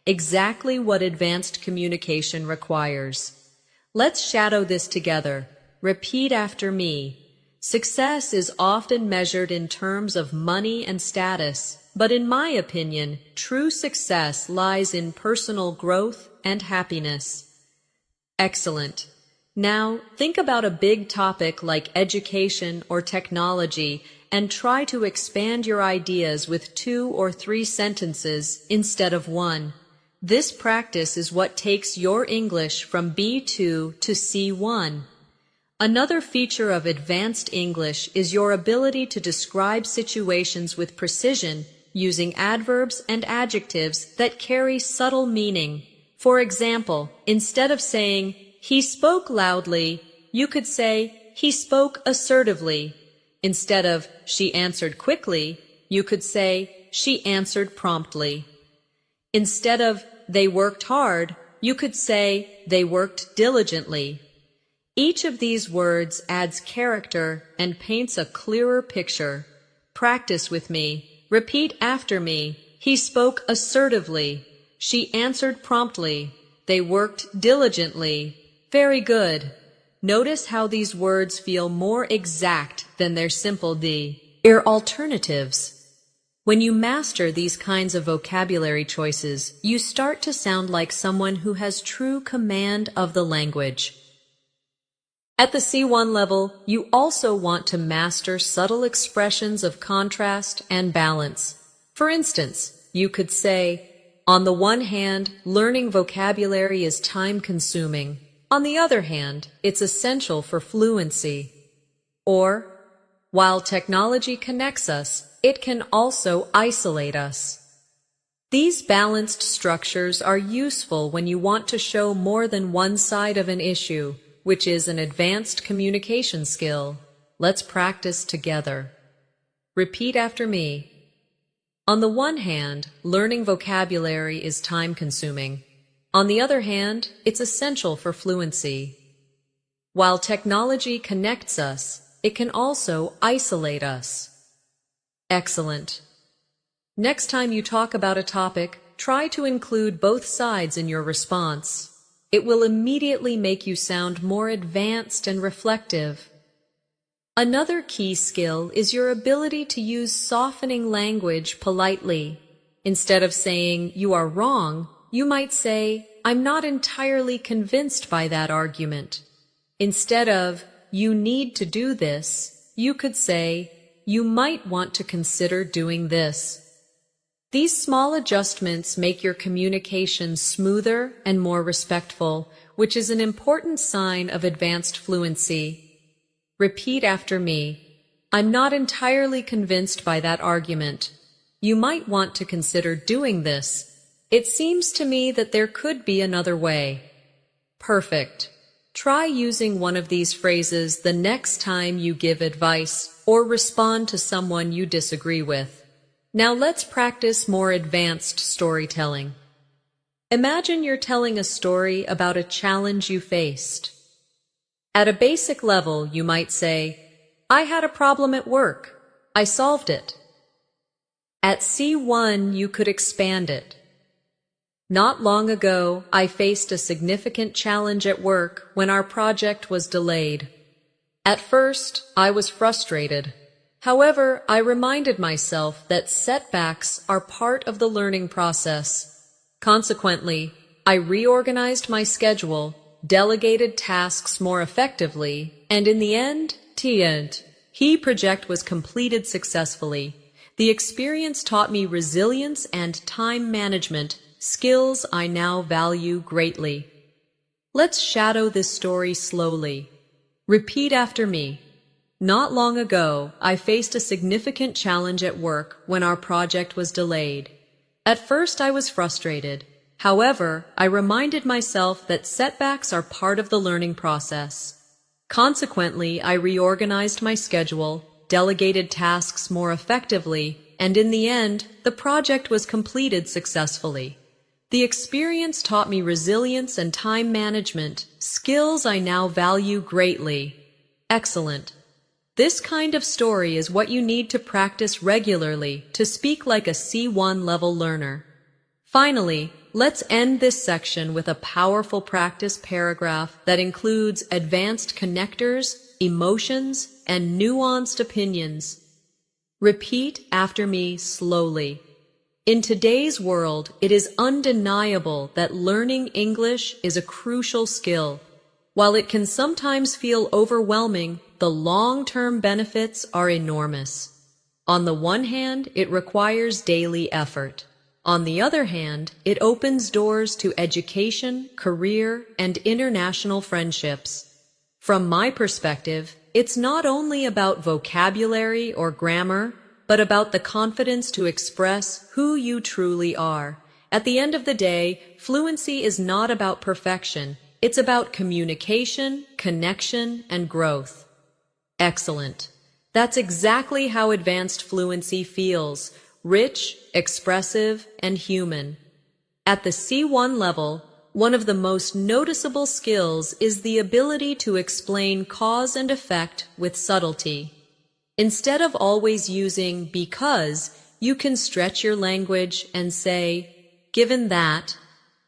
exactly what advanced communication requires. Let's shadow this together. Repeat after me. Success is often measured in terms of money and status, but in my opinion, true success lies in personal growth and happiness. Excellent. Now, think about a big topic like education or technology and try to expand your ideas with 2 or 3 sentences instead of 1. This practice is what takes your English from B2 to C1. Another feature of advanced English is your ability to describe situations with precision using adverbs and adjectives that carry subtle meaning. For example, instead of saying, he spoke loudly, you could say, he spoke assertively. Instead of, she answered quickly, you could say, she answered promptly. Instead of, they worked hard, you could say, they worked diligently. Each of these words adds character and paints a clearer picture. Practice with me. Repeat after me. He spoke assertively. She answered promptly. They worked diligently. Very good. Notice how these words feel more exact than their simple ir alternatives. When you master these kinds of vocabulary choices, you start to sound like someone who has true command of the language. At the C1 level, you also want to master subtle expressions of contrast and balance. For instance, you could say, on the one hand, learning vocabulary is time-consuming. On the other hand, it's essential for fluency. Or, while technology connects us, it can also isolate us. These balanced structures are useful when you want to show more than one side of an issue, which is an advanced communication skill. Let's practice together. Repeat after me. On the one hand, learning vocabulary is time-consuming. On the other hand, it's essential for fluency. While technology connects us, it can also isolate us. Excellent. Next time you talk about a topic, try to include both sides in your response. It will immediately make you sound more advanced and reflective. Another key skill is your ability to use softening language politely. Instead of saying, you are wrong, you might say, I'm not entirely convinced by that argument. Instead of, you need to do this, you could say, you might want to consider doing this. These small adjustments make your communication smoother and more respectful, which is an important sign of advanced fluency. Repeat after me. I'm not entirely convinced by that argument. You might want to consider doing this. It seems to me that there could be another way. Perfect. Try using one of these phrases the next time you give advice or respond to someone you disagree with. Now let's practice more advanced storytelling. Imagine you're telling a story about a challenge you faced. At a basic level, you might say, I had a problem at work. I solved it. At C1, you could expand it. Not long ago, I faced a significant challenge at work when our project was delayed. At first, I was frustrated. However, I reminded myself that setbacks are part of the learning process. Consequently, I reorganized my schedule, delegated tasks more effectively, and in the end, the project was completed successfully. The experience taught me resilience and time management, skills I now value greatly. Let's shadow this story slowly. Repeat after me. Not long ago, I faced a significant challenge at work when our project was delayed. At first, I was frustrated. However, I reminded myself that setbacks are part of the learning process. Consequently, I reorganized my schedule, delegated tasks more effectively, and in the end, the project was completed successfully. The experience taught me resilience and time management, skills I now value greatly. Excellent. This kind of story is what you need to practice regularly to speak like a C1 level learner. Finally, let's end this section with a powerful practice paragraph that includes advanced connectors, emotions, and nuanced opinions. Repeat after me slowly. In today's world, it is undeniable that learning English is a crucial skill. While it can sometimes feel overwhelming, the long-term benefits are enormous. On the one hand, it requires daily effort. On the other hand, it opens doors to education, career, and international friendships. From my perspective, it's not only about vocabulary or grammar, but about the confidence to express who you truly are. At the end of the day, fluency is not about perfection. It's about communication, connection, and growth. Excellent. That's exactly how advanced fluency feels: rich, expressive, and human. At the C1 level, one of the most noticeable skills is the ability to explain cause and effect with subtlety. Instead of always using because, you can stretch your language and say, given that,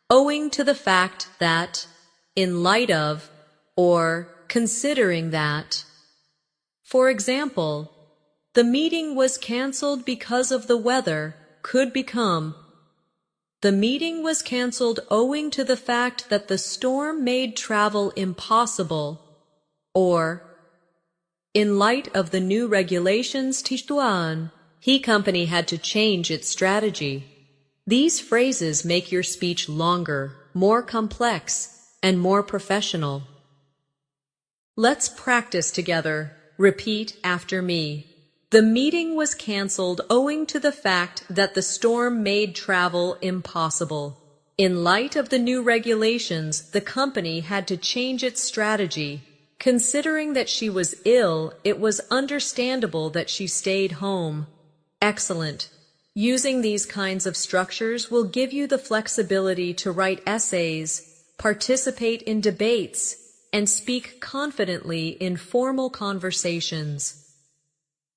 owing to the fact that, in light of, or considering that. For example, the meeting was canceled because of the weather could become, the meeting was canceled owing to the fact that the storm made travel impossible, or in light of the new regulations the company had to change its strategy. These phrases make your speech longer, more complex, and more professional. Let's practice together. Repeat after me. The meeting was canceled owing to the fact that the storm made travel impossible. In light of the new regulations, the company had to change its strategy. Considering that she was ill, it was understandable that she stayed home. Excellent. Using these kinds of structures will give you the flexibility to write essays, participate in debates, and speak confidently in formal conversations.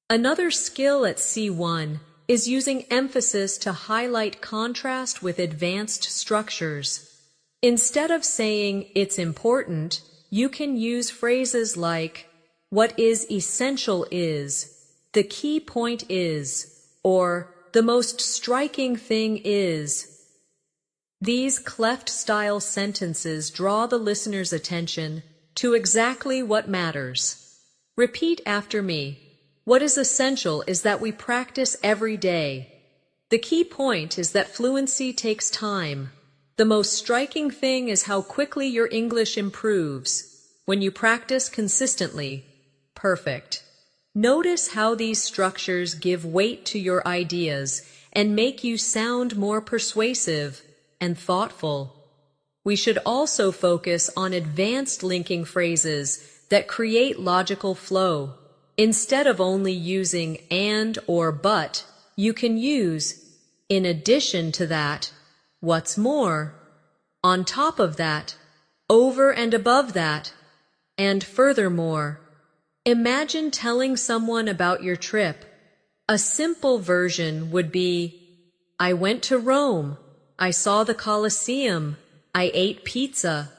Another skill at C1 is using emphasis to highlight contrast with advanced structures. Instead of saying it's important, you can use phrases like, what is essential is, the key point is, or the most striking thing is. These cleft-style sentences draw the listener's attention to exactly what matters. Repeat after me. What is essential is that we practice every day. The key point is that fluency takes time. The most striking thing is how quickly your English improves when you practice consistently. Perfect. Notice how these structures give weight to your ideas and make you sound more persuasive and thoughtful. We should also focus on advanced linking phrases that create logical flow. Instead of only using and or but, you can use in addition to that, what's more, on top of that, over and above that, and furthermore. Imagine telling someone about your trip. A simple version would be, I went to Rome, I saw the Colosseum, I ate pizza.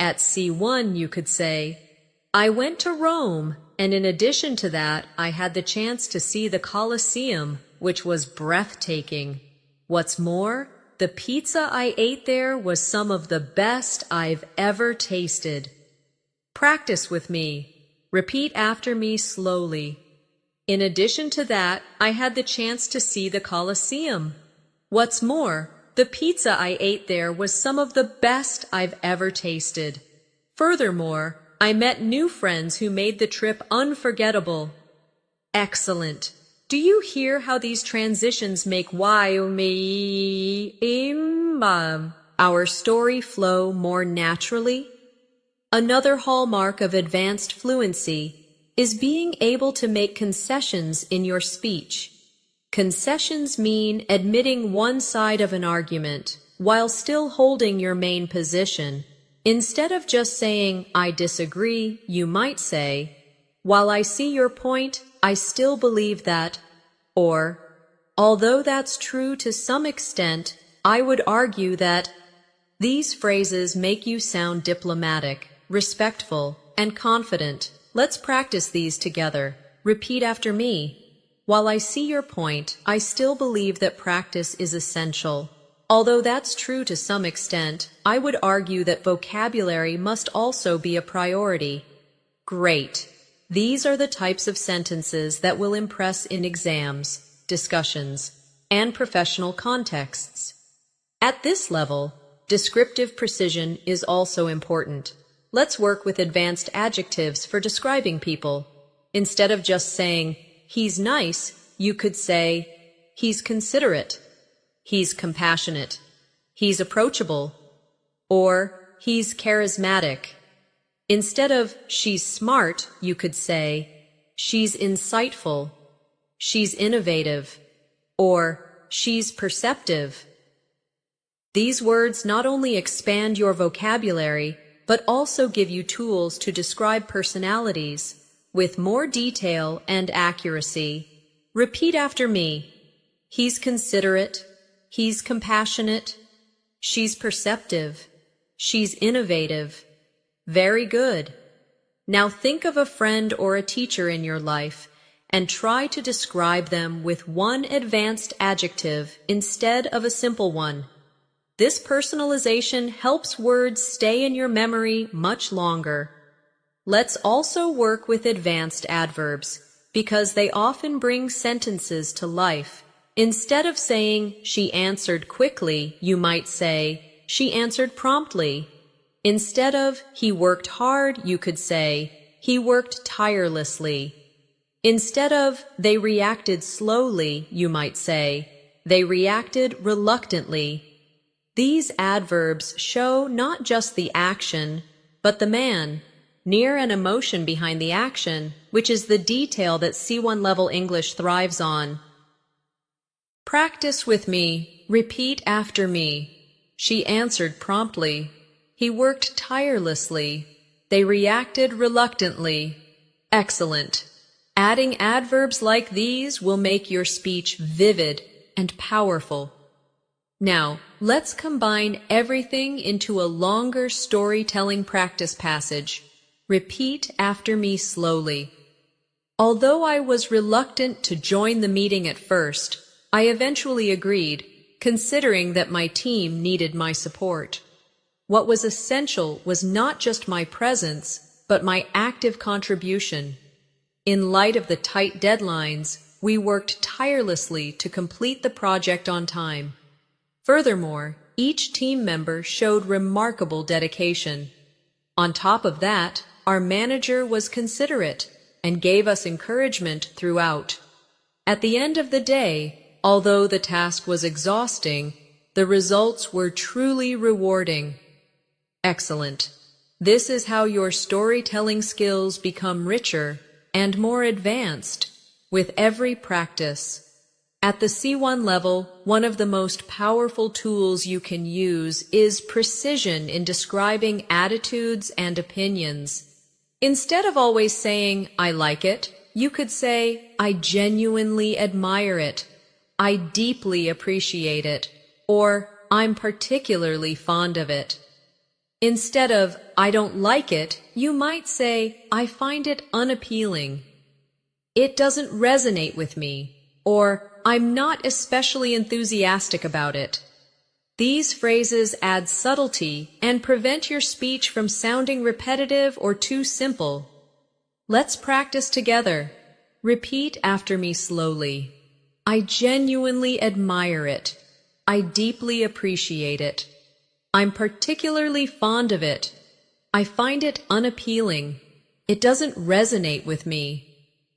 At C1 you could say, I went to Rome, and in addition to that, I had the chance to see the Colosseum, which was breathtaking. What's more, the pizza I ate there was some of the best I've ever tasted. Practice with me. Repeat after me slowly. In addition to that, I had the chance to see the Colosseum. What's more, the pizza I ate there was some of the best I've ever tasted. Furthermore, I met new friends who made the trip unforgettable. Excellent. Do you hear how these transitions make our story flow more naturally? Another hallmark of advanced fluency is being able to make concessions in your speech. Concessions mean admitting one side of an argument while still holding your main position. Instead of just saying, I disagree, you might say, while I see your point, I still believe that, or, although that's true to some extent, I would argue that. These phrases make you sound diplomatic, respectful, and confident. Let's practice these together. Repeat after me. While I see your point, I still believe that practice is essential. Although that's true to some extent, I would argue that vocabulary must also be a priority. Great. These are the types of sentences that will impress in exams, discussions, and professional contexts. At this level, descriptive precision is also important. Let's work with advanced adjectives for describing people. Instead of just saying, he's nice, you could say, he's considerate, he's compassionate, he's approachable, or he's charismatic. Instead of she's smart, you could say, she's insightful, she's innovative, or she's perceptive. These words not only expand your vocabulary, but also give you tools to describe personalities with more detail and accuracy. Repeat after me. He's considerate, he's compassionate, she's perceptive, she's innovative. Very good. Now think of a friend or a teacher in your life and try to describe them with one advanced adjective instead of a simple one. This personalization helps words stay in your memory much longer. Let's also work with advanced adverbs because they often bring sentences to life. Instead of saying, she answered quickly, you might say, she answered promptly. Instead of, he worked hard, you could say, he worked tirelessly. Instead of, they reacted slowly, you might say, they reacted reluctantly. These adverbs show not just the action, but the man, near and emotion behind the action, which is the detail that C1 level English thrives on. Practice with me. Repeat after me. She answered promptly. He worked tirelessly. They reacted reluctantly. Excellent. Adding adverbs like these will make your speech vivid and powerful. Now, let's combine everything into a longer storytelling practice passage. Repeat after me slowly. Although I was reluctant to join the meeting at first, I eventually agreed, considering that my team needed my support. What was essential was not just my presence, but my active contribution. In light of the tight deadlines, we worked tirelessly to complete the project on time. Furthermore, each team member showed remarkable dedication. On top of that, our manager was considerate and gave us encouragement throughout. At the end of the day, although the task was exhausting, the results were truly rewarding. Excellent. This is how your storytelling skills become richer and more advanced with every practice. At the C1 level, one of the most powerful tools you can use is precision in describing attitudes and opinions. Instead of always saying, "I like it," you could say, "I genuinely admire it," "I deeply appreciate it," or "I'm particularly fond of it." Instead of, "I don't like it," you might say, "I find it unappealing," "It doesn't resonate with me," or "I'm not especially enthusiastic about it." These phrases add subtlety and prevent your speech from sounding repetitive or too simple. Let's practice together. Repeat after me slowly. I genuinely admire it. I deeply appreciate it. I'm particularly fond of it. I find it unappealing. It doesn't resonate with me.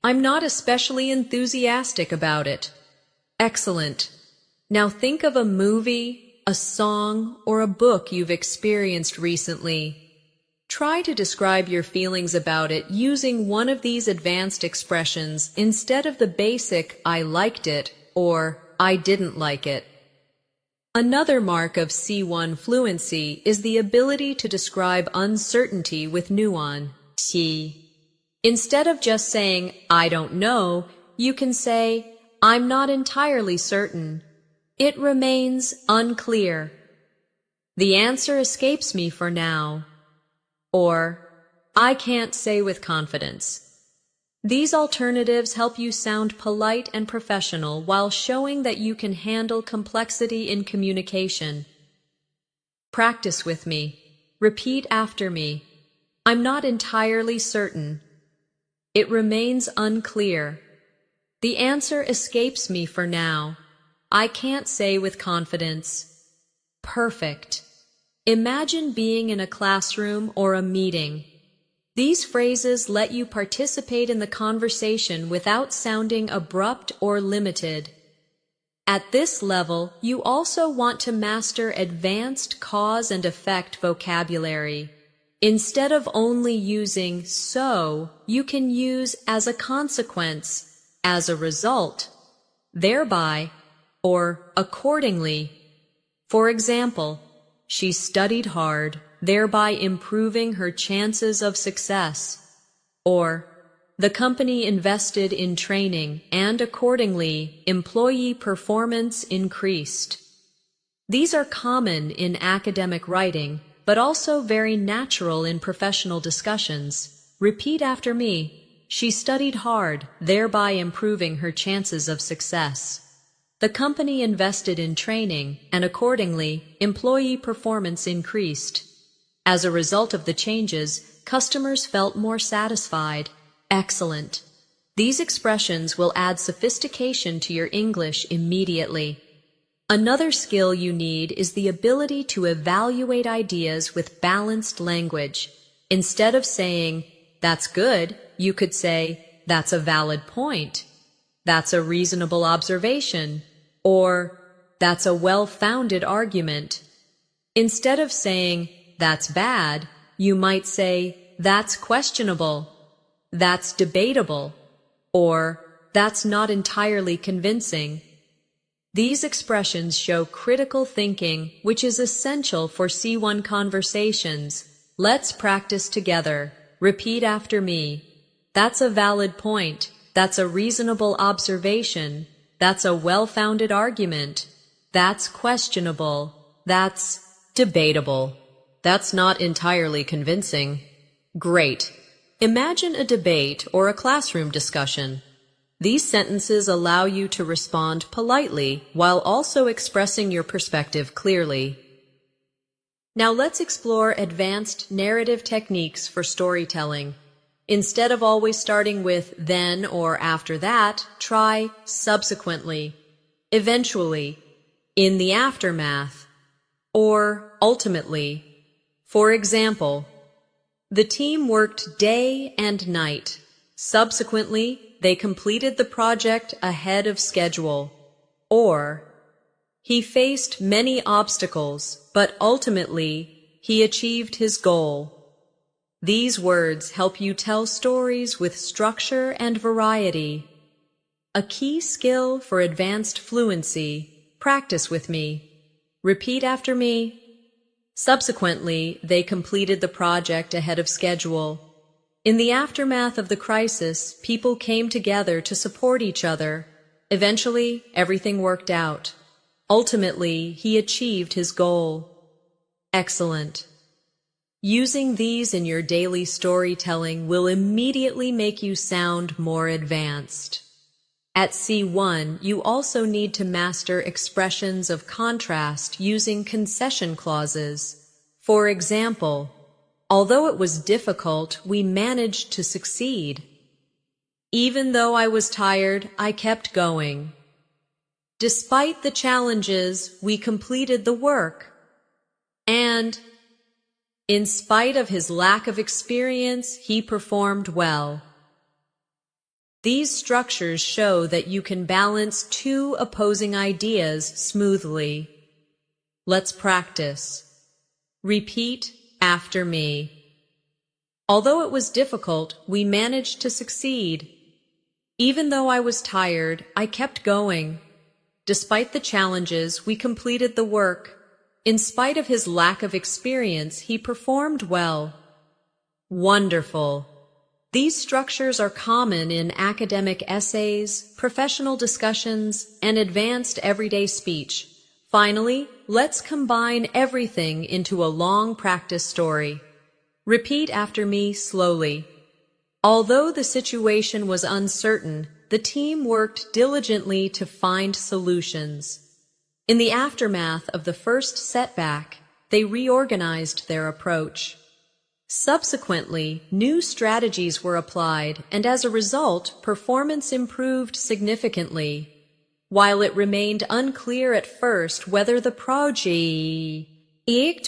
I'm not especially enthusiastic about it. Excellent. Now think of a movie, a song, or a book you've experienced recently. Try to describe your feelings about it using one of these advanced expressions instead of the basic "I liked it" or "I didn't like it." Another mark of C1 fluency is the ability to describe uncertainty with nuance. Instead of just saying, "I don't know," you can say, "I'm not entirely certain. It remains unclear. The answer escapes me for now." Or, "I can't say with confidence." These alternatives help you sound polite and professional while showing that you can handle complexity in communication. Practice with me. Repeat after me. I'm not entirely certain. It remains unclear. The answer escapes me for now. I can't say with confidence. Perfect. Imagine being in a classroom or a meeting. These phrases let you participate in the conversation without sounding abrupt or limited. At this level, you also want to master advanced cause and effect vocabulary. Instead of only using "so," you can use "as a consequence," "as a result," "thereby," or "accordingly." For example, she studied hard, thereby improving her chances of success. Or, the company invested in training and accordingly, employee performance increased. These are common in academic writing, but also very natural in professional discussions. Repeat after me. She studied hard, thereby improving her chances of success. The company invested in training, and accordingly, employee performance increased. As a result of the changes, customers felt more satisfied. Excellent. These expressions will add sophistication to your English immediately. Another skill you need is the ability to evaluate ideas with balanced language. Instead of saying, "That's good," you could say, "That's a valid point," "That's a reasonable observation," or "That's a well-founded argument." Instead of saying, "That's bad," you might say, "That's questionable," "That's debatable," or "That's not entirely convincing." These expressions show critical thinking, which is essential for C1 conversations. Let's practice together. Repeat after me. That's a valid point. That's a reasonable observation. That's a well-founded argument. That's questionable. That's debatable. That's not entirely convincing. Great. Imagine a debate or a classroom discussion. These sentences allow you to respond politely while also expressing your perspective clearly. Now let's explore advanced narrative techniques for storytelling. Instead of always starting with "then" or "after that," try "subsequently," "eventually," "in the aftermath," or "ultimately." For example, the team worked day and night. Subsequently, they completed the project ahead of schedule. Or, he faced many obstacles, but ultimately, he achieved his goal. These words help you tell stories with structure and variety. A key skill for advanced fluency. Practice with me. Repeat after me. Subsequently, they completed the project ahead of schedule. In the aftermath of the crisis, people came together to support each other. Eventually, everything worked out. Ultimately, he achieved his goal. Excellent. Using these in your daily storytelling will immediately make you sound more advanced. At C1, you also need to master expressions of contrast using concession clauses. For example, although it was difficult, we managed to succeed. Even though I was tired, I kept going. Despite the challenges, we completed the work. And, in spite of his lack of experience, he performed well. These structures show that you can balance two opposing ideas smoothly. Let's practice. Repeat after me. Although it was difficult, we managed to succeed. Even though I was tired, I kept going. Despite the challenges, we completed the work. In spite of his lack of experience, he performed well. Wonderful. These structures are common in academic essays, professional discussions, and advanced everyday speech. Finally, let's combine everything into a long practice story. Repeat after me slowly. Although the situation was uncertain, the team worked diligently to find solutions. In the aftermath of the first setback, they reorganized their approach. Subsequently, new strategies were applied, and as a result, performance improved significantly. While it remained unclear at first whether the project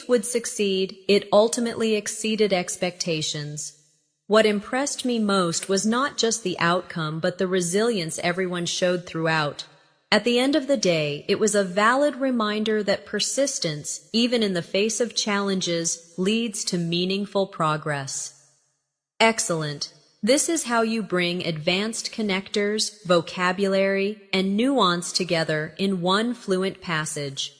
would succeed, it ultimately exceeded expectations. What impressed me most was not just the outcome, but the resilience everyone showed throughout. At the end of the day, it was a valid reminder that persistence, even in the face of challenges, leads to meaningful progress. Excellent. This is how you bring advanced connectors, vocabulary, and nuance together in one fluent passage.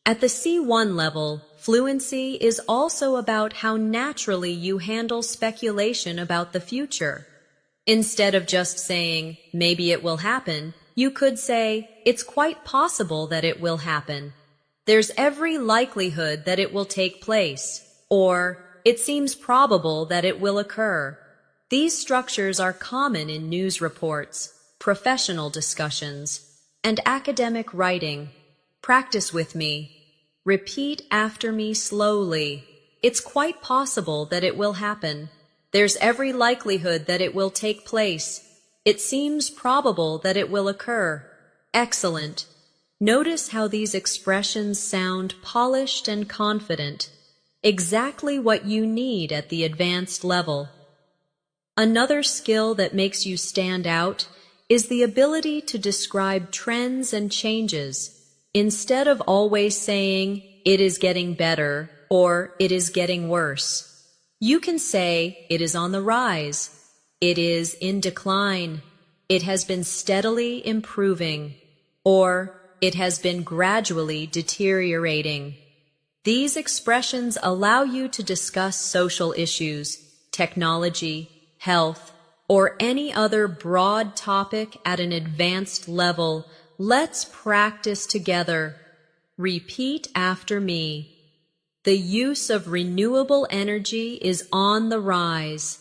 At the C1 level, fluency is also about how naturally you handle speculation about the future. Instead of just saying, maybe it will happen, you could say, it's quite possible that it will happen. There's every likelihood that it will take place. Or, it seems probable that it will occur. These structures are common in news reports, professional discussions, and academic writing. Practice with me. Repeat after me slowly. It's quite possible that it will happen. There's every likelihood that it will take place. It seems probable that it will occur. Excellent. Notice how these expressions sound polished and confident. Exactly what you need at the advanced level. Another skill that makes you stand out is the ability to describe trends and changes. Instead of always saying, it is getting better, or it is getting worse. You can say, it is on the rise. It is in decline. It has been steadily improving. Or, it has been gradually deteriorating. These expressions allow you to discuss social issues, technology, health, or any other broad topic at an advanced level. Let's practice together. Repeat after me. The use of renewable energy is on the rise.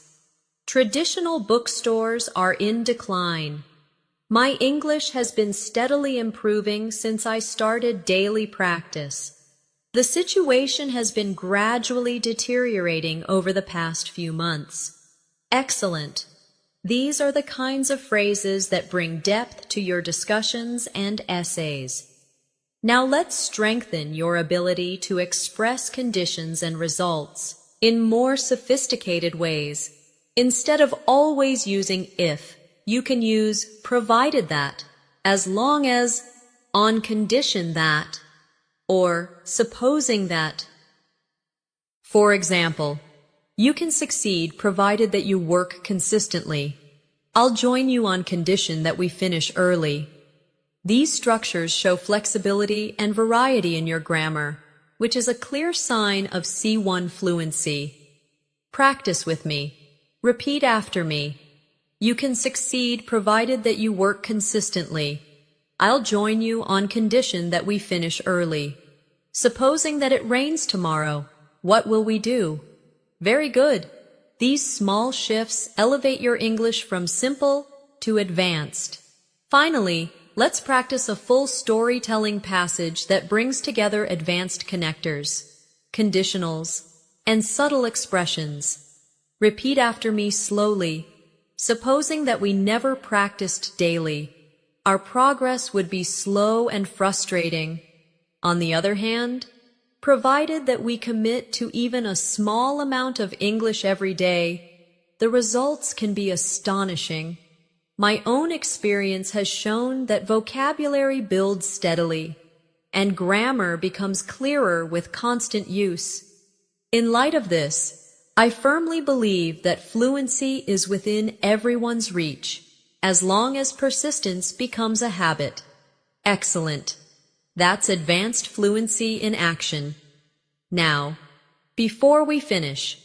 Traditional bookstores are in decline. My English has been steadily improving since I started daily practice. The situation has been gradually deteriorating over the past few months. Excellent. These are the kinds of phrases that bring depth to your discussions and essays. Now let's strengthen your ability to express conditions and results in more sophisticated ways. Instead of always using if, you can use provided that, as long as, on condition that, or supposing that. For example, you can succeed provided that you work consistently. I'll join you on condition that we finish early. These structures show flexibility and variety in your grammar, which is a clear sign of C1 fluency. Practice with me. Repeat after me. You can succeed provided that you work consistently. I'll join you on condition that we finish early. Supposing that it rains tomorrow, what will we do? Very good. These small shifts elevate your English from simple to advanced. Finally, let's practice a full storytelling passage that brings together advanced connectors, conditionals, and subtle expressions. Repeat after me slowly. Supposing that we never practiced daily, our progress would be slow and frustrating. On the other hand, provided that we commit to even a small amount of English every day, the results can be astonishing. My own experience has shown that vocabulary builds steadily, and grammar becomes clearer with constant use. In light of this, I firmly believe that fluency is within everyone's reach, as long as persistence becomes a habit. Excellent. That's advanced fluency in action. Now, before we finish,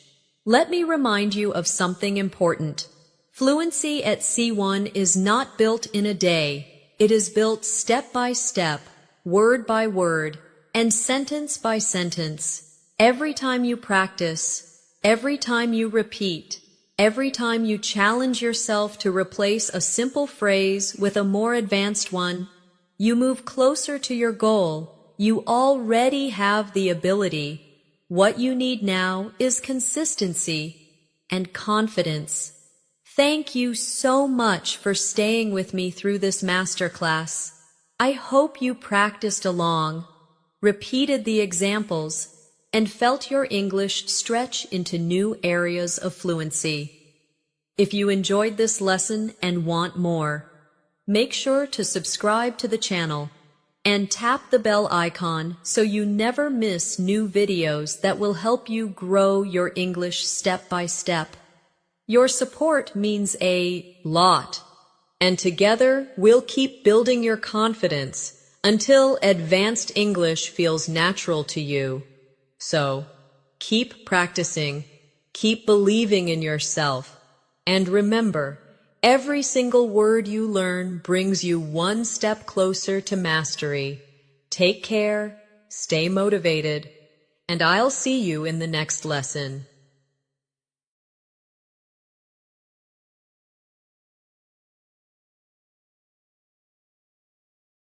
let me remind you of something important. Fluency at C1 is not built in a day. It is built step by step, word by word, and sentence by sentence. Every time you practice, every time you repeat, every time you challenge yourself to replace a simple phrase with a more advanced one, you move closer to your goal. You already have the ability. What you need now is consistency and confidence. Thank you so much for staying with me through this masterclass. I hope you practiced along, repeated the examples, and felt your English stretch into new areas of fluency. If you enjoyed this lesson and want more, make sure to subscribe to the channel and tap the bell icon so you never miss new videos that will help you grow your English step by step. Your support means a lot, and together we'll keep building your confidence until advanced English feels natural to you. So, keep practicing, keep believing in yourself, and remember, every single word you learn brings you one step closer to mastery. Take care, stay motivated, and I'll see you in the next lesson.